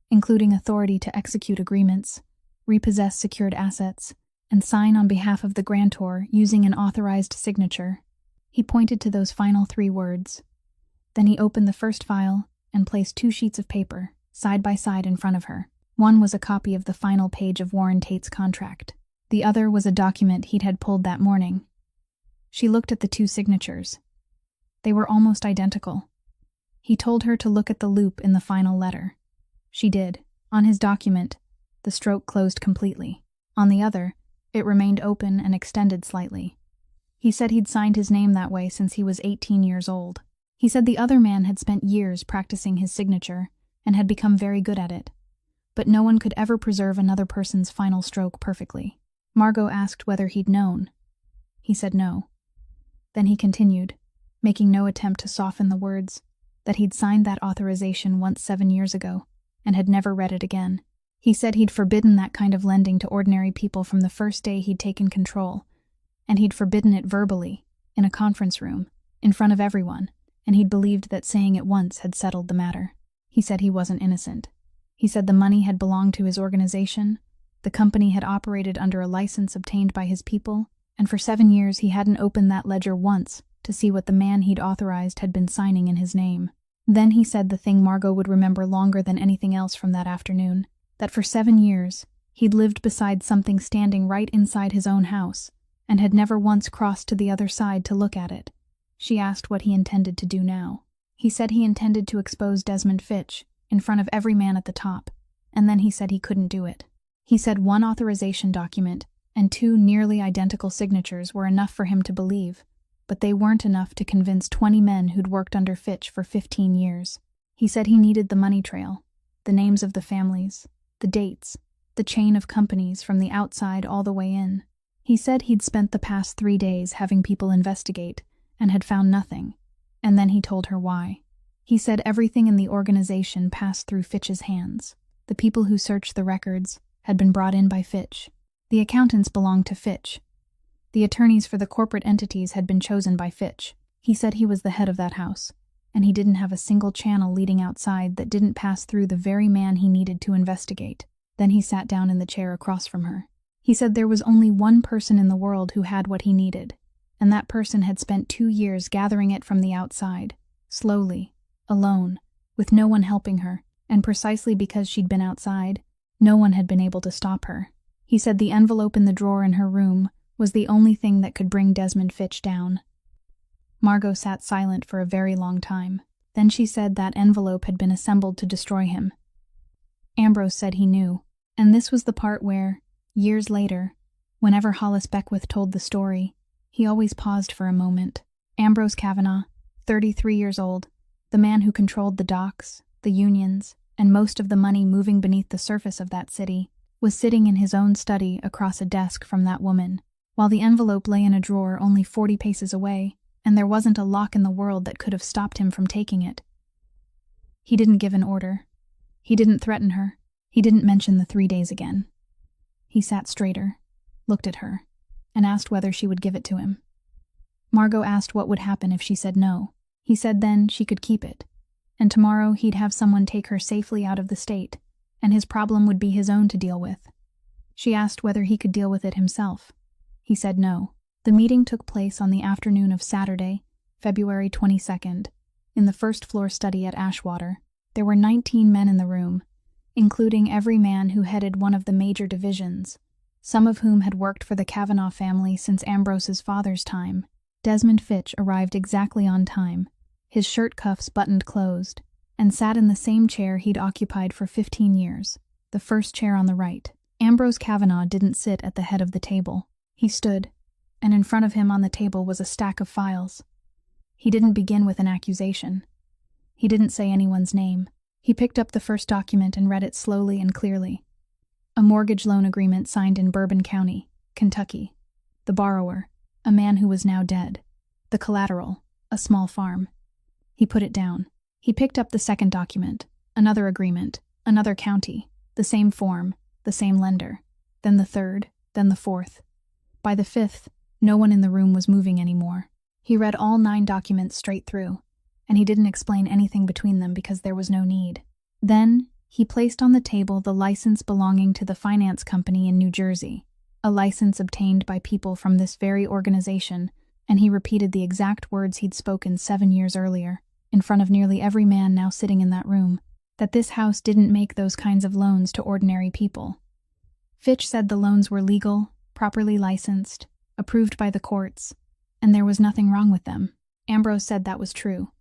including authority to execute agreements, repossess secured assets, and sign on behalf of the grantor using an authorized signature. He pointed to those final 3 words. Then he opened the first file and placed 2 sheets of paper, side by side in front of her. One was a copy of the final page of Warren Tate's contract. The other was a document he'd had pulled that morning. She looked at the 2 signatures. They were almost identical. He told her to look at the loop in the final letter. She did. On his document, the stroke closed completely. On the other, it remained open and extended slightly. He said he'd signed his name that way since he was 18 years old. He said the other man had spent years practicing his signature and had become very good at it, but no one could ever preserve another person's final stroke perfectly. Margot asked whether he'd known. He said no. Then he continued, making no attempt to soften the words, that he'd signed that authorization once 7 years ago, and had never read it again. He said he'd forbidden that kind of lending to ordinary people from the first day he'd taken control, and he'd forbidden it verbally, in a conference room, in front of everyone, and he'd believed that saying it once had settled the matter. He said he wasn't innocent. He said the money had belonged to his organization, the company had operated under a license obtained by his people, and for 7 years he hadn't opened that ledger once to see what the man he'd authorized had been signing in his name. Then he said the thing Margot would remember longer than anything else from that afternoon, that for 7 years he'd lived beside something standing right inside his own house, and had never once crossed to the other side to look at it. She asked what he intended to do now. He said he intended to expose Desmond Fitch in front of every man at the top, and then he said he couldn't do it. He said 1 authorization document and 2 nearly identical signatures were enough for him to believe, but they weren't enough to convince 20 men who'd worked under Fitch for 15 years. He said he needed the money trail, the names of the families, the dates, the chain of companies from the outside all the way in. He said he'd spent the past 3 days having people investigate and had found nothing, and then he told her why. He said everything in the organization passed through Fitch's hands. The people who searched the records had been brought in by Fitch. The accountants belonged to Fitch. The attorneys for the corporate entities had been chosen by Fitch. He said he was the head of that house, and he didn't have a single channel leading outside that didn't pass through the very man he needed to investigate. Then he sat down in the chair across from her. He said there was only one person in the world who had what he needed, and that person had spent 2 years gathering it from the outside, slowly, alone, with no one helping her, and precisely because she'd been outside, no one had been able to stop her. He said the envelope in the drawer in her room was the only thing that could bring Desmond Fitch down. Margot sat silent for a very long time. Then she said that envelope had been assembled to destroy him. Ambrose said he knew, and this was the part where, years later, whenever Hollis Beckwith told the story, he always paused for a moment. Ambrose Kavanaugh, 33 years old, the man who controlled the docks, the unions, and most of the money moving beneath the surface of that city, was sitting in his own study across a desk from that woman, while the envelope lay in a drawer only 40 paces away, and there wasn't a lock in the world that could have stopped him from taking it. He didn't give an order. He didn't threaten her. He didn't mention the 3 days again. He sat straighter, looked at her, and asked whether she would give it to him. Margot asked what would happen if she said no. He said then she could keep it, and tomorrow he'd have someone take her safely out of the state, and his problem would be his own to deal with. She asked whether he could deal with it himself. He said no. The meeting took place on the afternoon of Saturday, February 22nd, in the first-floor study at Ashwater. There were 19 men in the room, including every man who headed one of the major divisions, some of whom had worked for the Kavanaugh family since Ambrose's father's time. Desmond Fitch arrived exactly on time, his shirt cuffs buttoned closed, and sat in the same chair he'd occupied for 15 years, the first chair on the right. Ambrose Kavanaugh didn't sit at the head of the table. He stood, and in front of him on the table was a stack of files. He didn't begin with an accusation. He didn't say anyone's name. He picked up the first document and read it slowly and clearly. A mortgage loan agreement signed in Bourbon County, Kentucky. The borrower, a man who was now dead. The collateral, a small farm. He put it down. He picked up the second document, another agreement, another county, the same form, the same lender. Then the third, then the fourth. By the fifth, no one in the room was moving anymore. He read all 9 documents straight through, and he didn't explain anything between them because there was no need. Then, he placed on the table the license belonging to the finance company in New Jersey, a license obtained by people from this very organization, and he repeated the exact words he'd spoken 7 years earlier, in front of nearly every man now sitting in that room, that this house didn't make those kinds of loans to ordinary people. Fitch said the loans were legal, properly licensed, approved by the courts, and there was nothing wrong with them. Ambrose said that was true,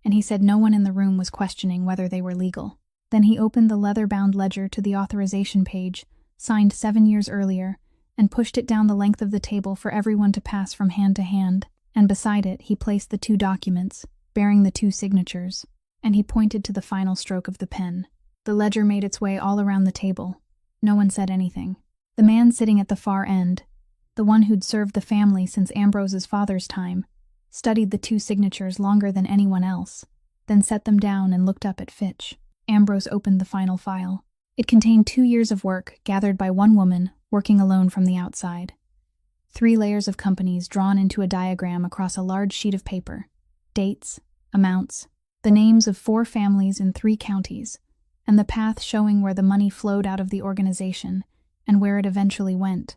and he said no one in the room was questioning whether they were legal. Then he opened the leather-bound ledger to the authorization page, signed 7 years earlier, and pushed it down the length of the table for everyone to pass from hand to hand, and beside it he placed the 2 documents, bearing the 2 signatures, and he pointed to the final stroke of the pen. The ledger made its way all around the table. No one said anything. The man sitting at the far end, the one who'd served the family since Ambrose's father's time, studied the two signatures longer than anyone else, then set them down and looked up at Fitch. Ambrose opened the final file. It contained 2 years of work gathered by one woman working alone from the outside. 3 layers of companies drawn into a diagram across a large sheet of paper. Dates, amounts, the names of 4 families in 3 counties, and the path showing where the money flowed out of the organization and where it eventually went.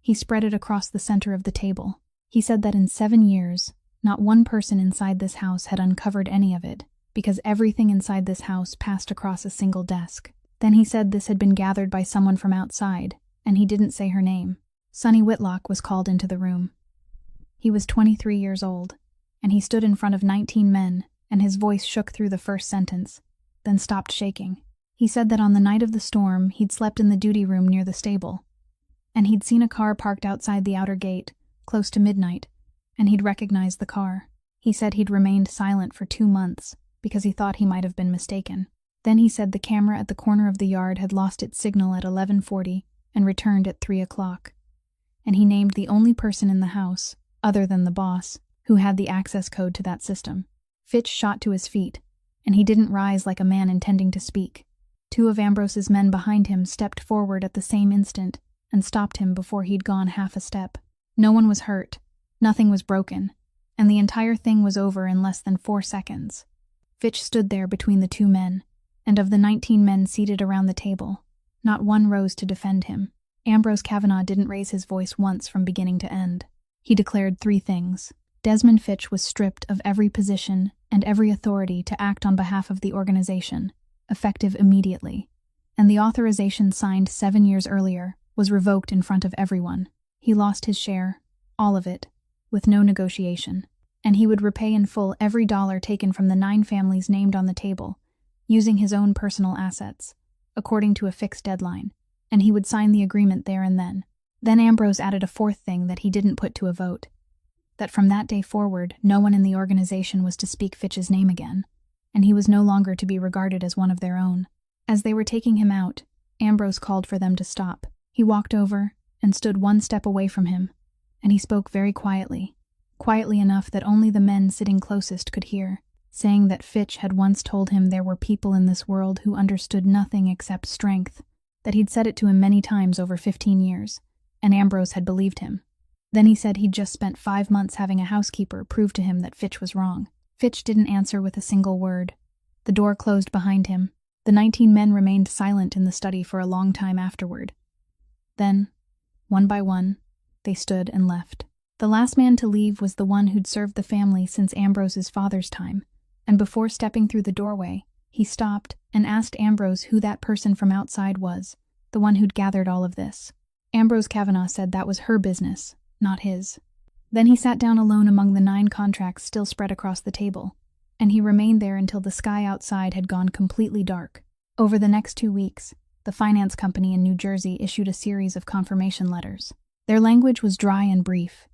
He spread it across the center of the table. He said that in 7 years, not one person inside this house had uncovered any of it, because everything inside this house passed across a single desk. Then he said this had been gathered by someone from outside, and he didn't say her name. Sonny Whitlock was called into the room. He was 23 years old, and he stood in front of 19 men, and his voice shook through the first sentence, then stopped shaking. He said that on the night of the storm, he'd slept in the duty room near the stable, and he'd seen a car parked outside the outer gate, close to midnight, and he'd recognized the car. He said he'd remained silent for 2 months, because he thought he might have been mistaken. Then he said the camera at the corner of the yard had lost its signal at 11:40 and returned at 3 o'clock. And he named the only person in the house, other than the boss, who had the access code to that system. Fitch shot to his feet, and he didn't rise like a man intending to speak. 2 of Ambrose's men behind him stepped forward at the same instant and stopped him before he'd gone half a step. No one was hurt, nothing was broken, and the entire thing was over in less than 4 seconds. Fitch stood there between the 2 men, and of the 19 men seated around the table, not one rose to defend him. Ambrose Kavanaugh didn't raise his voice once from beginning to end. He declared 3 things. Desmond Fitch was stripped of every position and every authority to act on behalf of the organization, effective immediately, and the authorization signed 7 years earlier was revoked in front of everyone. He lost his share, all of it, with no negotiation, and he would repay in full every dollar taken from the 9 families named on the table, using his own personal assets, according to a fixed deadline, and he would sign the agreement there and then. Then Ambrose added a 4th thing that he didn't put to a vote, that from that day forward, no one in the organization was to speak Fitch's name again, and he was no longer to be regarded as one of their own. As they were taking him out, Ambrose called for them to stop. He walked over and stood 1 step away from him, and he spoke very quietly enough that only the men sitting closest could hear, saying that Fitch had once told him there were people in this world who understood nothing except strength, that he'd said it to him many times over 15 years, and Ambrose had believed him. Then he said he'd just spent 5 months having a housekeeper prove to him that Fitch was wrong. Fitch didn't answer with a single word. The door closed behind him. The 19 men remained silent in the study for a long time afterward. Then, one by one, they stood and left. The last man to leave was the one who'd served the family since Ambrose's father's time, and before stepping through the doorway, he stopped and asked Ambrose who that person from outside was, the one who'd gathered all of this. Ambrose Kavanaugh said that was her business, not his. Then he sat down alone among the 9 contracts still spread across the table, and he remained there until the sky outside had gone completely dark. Over the next 2 weeks, the finance company in New Jersey issued a series of confirmation letters. Their language was dry and brief,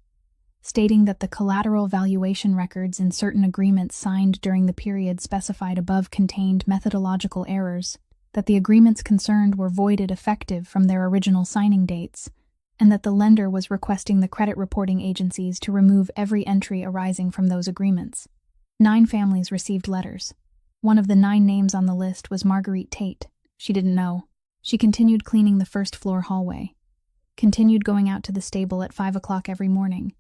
stating that the collateral valuation records in certain agreements signed during the period specified above contained methodological errors, that the agreements concerned were voided effective from their original signing dates, and that the lender was requesting the credit reporting agencies to remove every entry arising from those agreements. 9 families received letters. One of the 9 names on the list was Marguerite Tate. She didn't know. She continued cleaning the first-floor hallway, continued going out to the stable at 5 o'clock every morning,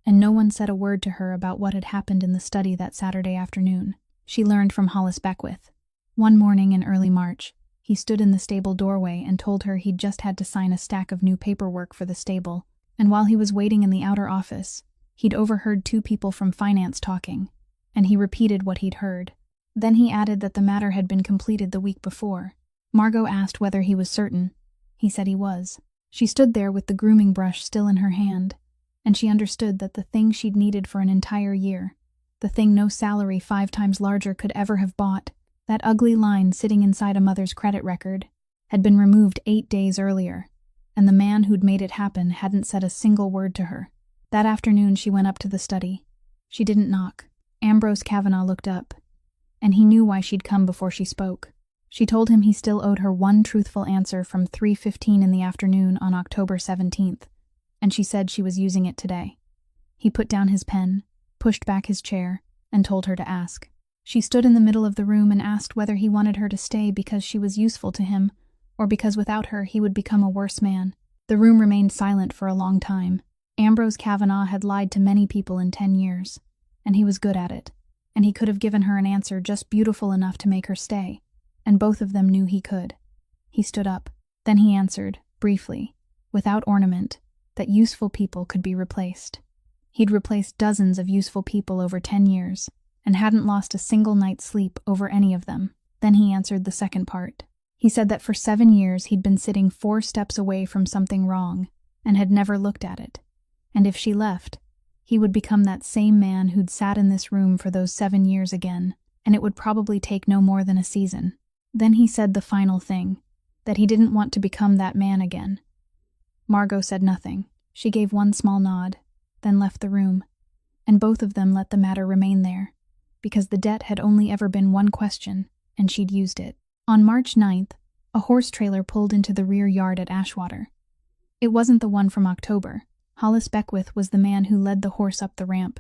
and no one said a word to her about what had happened in the study that Saturday afternoon. She learned from Hollis Beckwith. One morning in early March, he stood in the stable doorway and told her he'd just had to sign a stack of new paperwork for the stable, and while he was waiting in the outer office, he'd overheard 2 people from finance talking, and he repeated what he'd heard. Then he added that the matter had been completed the week before. Margot asked whether he was certain. He said he was. She stood there with the grooming brush still in her hand, and she understood that the thing she'd needed for an entire year, the thing no salary 5 times larger could ever have bought, that ugly line sitting inside a mother's credit record, had been removed 8 days earlier, and the man who'd made it happen hadn't said a single word to her. That afternoon she went up to the study. She didn't knock. Ambrose Kavanaugh looked up, and he knew why she'd come before she spoke. She told him he still owed her one truthful answer from 3:15 in the afternoon on October 17th, and she said she was using it today. He put down his pen, pushed back his chair, and told her to ask. She stood in the middle of the room and asked whether he wanted her to stay because she was useful to him, or because without her he would become a worse man. The room remained silent for a long time. Ambrose Kavanaugh had lied to many people in 10 years, and he was good at it, and he could have given her an answer just beautiful enough to make her stay, and both of them knew he could. He stood up. Then he answered, briefly, without ornament, that useful people could be replaced. He'd replaced dozens of useful people over 10 years, and hadn't lost a single night's sleep over any of them. Then he answered the second part. He said that for 7 years he'd been sitting 4 steps away from something wrong, and had never looked at it. And if she left, he would become that same man who'd sat in this room for those 7 years again, and it would probably take no more than a season. Then he said the final thing, that he didn't want to become that man again. Margot said nothing. She gave one small nod, then left the room, and both of them let the matter remain there, because the debt had only ever been one question, and she'd used it. On March 9th, a horse trailer pulled into the rear yard at Ashwater. It wasn't the one from October. Hollis Beckwith was the man who led the horse up the ramp,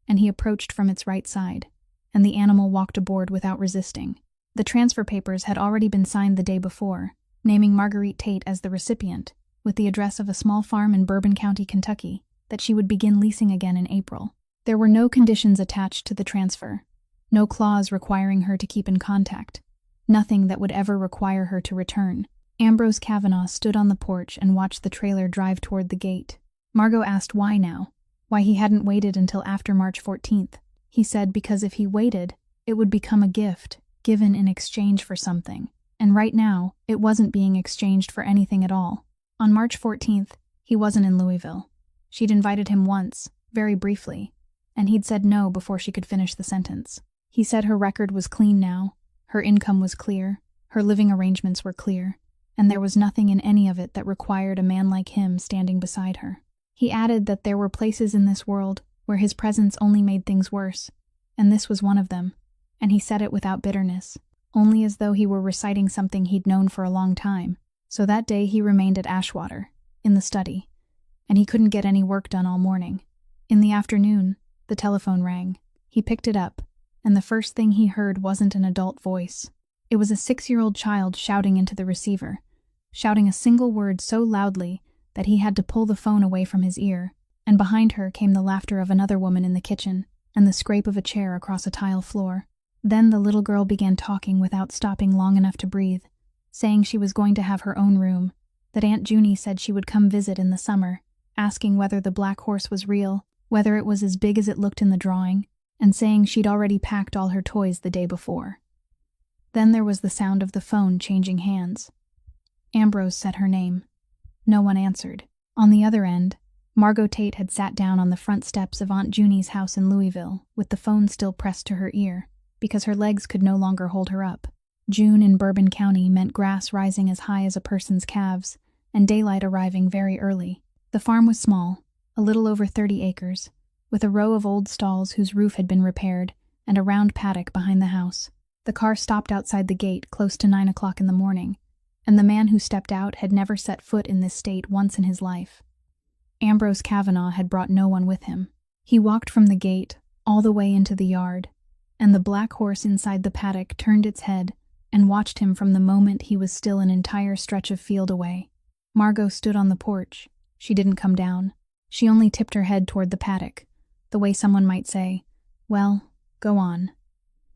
and he approached from its right side, and the animal walked aboard without resisting. The transfer papers had already been signed the day before, naming Marguerite Tate as the recipient, with the address of a small farm in Bourbon County, Kentucky, that she would begin leasing again in April. There were no conditions attached to the transfer, no clause requiring her to keep in contact, nothing that would ever require her to return. Ambrose Kavanaugh stood on the porch and watched the trailer drive toward the gate. Margot asked why now, why he hadn't waited until after March 14th. He said because if he waited, it would become a gift, given in exchange for something, and right now, it wasn't being exchanged for anything at all. On March 14th, he wasn't in Louisville. She'd invited him once, very briefly, and he'd said no before she could finish the sentence. He said her record was clean now, her income was clear, her living arrangements were clear, and there was nothing in any of it that required a man like him standing beside her. He added that there were places in this world where his presence only made things worse, and this was one of them, and he said it without bitterness, only as though he were reciting something he'd known for a long time. So that day he remained at Ashwater, in the study, and he couldn't get any work done all morning. In the afternoon, the telephone rang. He picked it up, and the first thing he heard wasn't an adult voice. It was a 6-year-old child shouting into the receiver, shouting a single word so loudly that he had to pull the phone away from his ear, and behind her came the laughter of another woman in the kitchen, and the scrape of a chair across a tile floor. Then the little girl began talking without stopping long enough to breathe, saying she was going to have her own room, that Aunt Junie said she would come visit in the summer, asking whether the black horse was real, whether it was as big as it looked in the drawing, and saying she'd already packed all her toys the day before. Then there was the sound of the phone changing hands. Ambrose said her name. No one answered. On the other end, Margot Tate had sat down on the front steps of Aunt Junie's house in Louisville, with the phone still pressed to her ear, because her legs could no longer hold her up. June in Bourbon County meant grass rising as high as a person's calves, and daylight arriving very early. The farm was small, a little over 30 acres, with a row of old stalls whose roof had been repaired, and a round paddock behind the house. The car stopped outside the gate close to 9 o'clock in the morning, and the man who stepped out had never set foot in this state once in his life. Ambrose Kavanaugh had brought no one with him. He walked from the gate all the way into the yard, and the black horse inside the paddock turned its head and watched him from the moment he was still an entire stretch of field away. Margot stood on the porch. She didn't come down. She only tipped her head toward the paddock, the way someone might say, "Well, go on."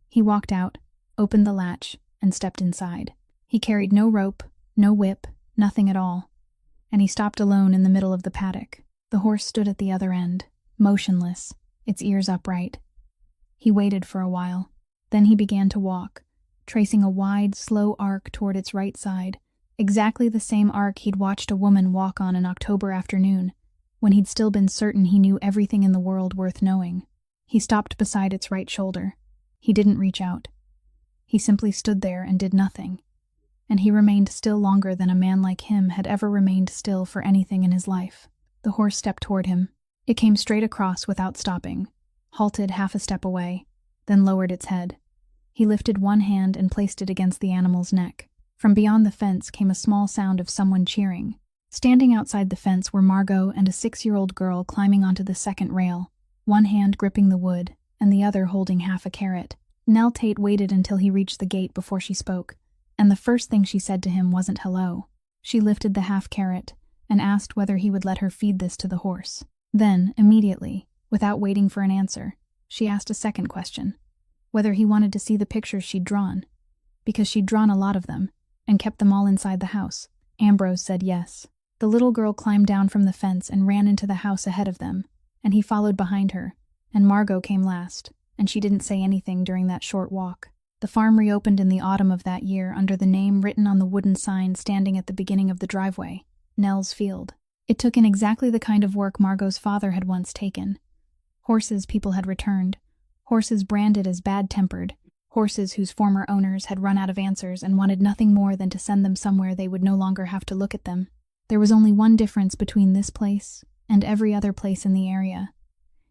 He walked out, opened the latch, and stepped inside. He carried no rope, no whip, nothing at all, and he stopped alone in the middle of the paddock. The horse stood at the other end, motionless, its ears upright. He waited for a while. Then he began to walk, tracing a wide, slow arc toward its right side, exactly the same arc he'd watched a woman walk on an October afternoon, when he'd still been certain he knew everything in the world worth knowing. He stopped beside its right shoulder. He didn't reach out. He simply stood there and did nothing. And he remained still longer than a man like him had ever remained still for anything in his life. The horse stepped toward him. It came straight across without stopping, halted half a step away, then lowered its head. He lifted one hand and placed it against the animal's neck. From beyond the fence came a small sound of someone cheering. Standing outside the fence were Margot and a 6-year-old girl climbing onto the second rail, one hand gripping the wood and the other holding half a carrot. Nell Tate waited until he reached the gate before she spoke, and the first thing she said to him wasn't hello. She lifted the half carrot and asked whether he would let her feed this to the horse. Then, immediately, without waiting for an answer, she asked a second question, whether he wanted to see the pictures she'd drawn, because she'd drawn a lot of them and kept them all inside the house. Ambrose said yes. The little girl climbed down from the fence and ran into the house ahead of them, and he followed behind her, and Margot came last, and she didn't say anything during that short walk. The farm reopened in the autumn of that year under the name written on the wooden sign standing at the beginning of the driveway, Nell's Field. It took in exactly the kind of work Margot's father had once taken. Horses people had returned, horses branded as bad-tempered, horses whose former owners had run out of answers and wanted nothing more than to send them somewhere they would no longer have to look at them. There was only one difference between this place and every other place in the area,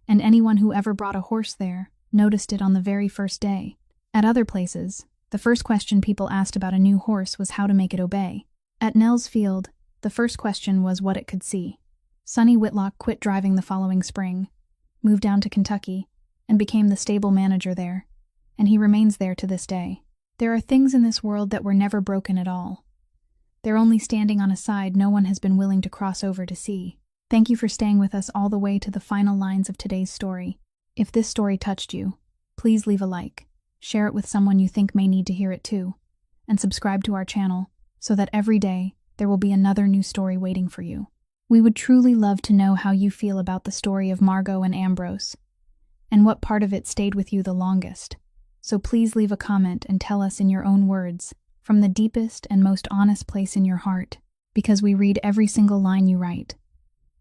and anyone who ever brought a horse there noticed it on the very first day. At other places, the first question people asked about a new horse was how to make it obey. At Nell's Field, the first question was what it could see. Sonny Whitlock quit driving the following spring, moved down to Kentucky, and became the stable manager there, and he remains there to this day. There are things in this world that were never broken at all. They're only standing on a side no one has been willing to cross over to see. Thank you for staying with us all the way to the final lines of today's story. If this story touched you, please leave a like, share it with someone you think may need to hear it too, and subscribe to our channel so that every day there will be another new story waiting for you. We would truly love to know how you feel about the story of Margot and Ambrose, and what part of it stayed with you the longest. So please leave a comment and tell us in your own words, from the deepest and most honest place in your heart, because we read every single line you write.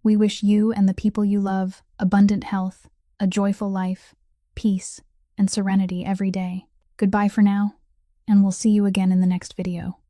We wish you and the people you love abundant health, a joyful life, peace, and serenity every day. Goodbye for now, and we'll see you again in the next video.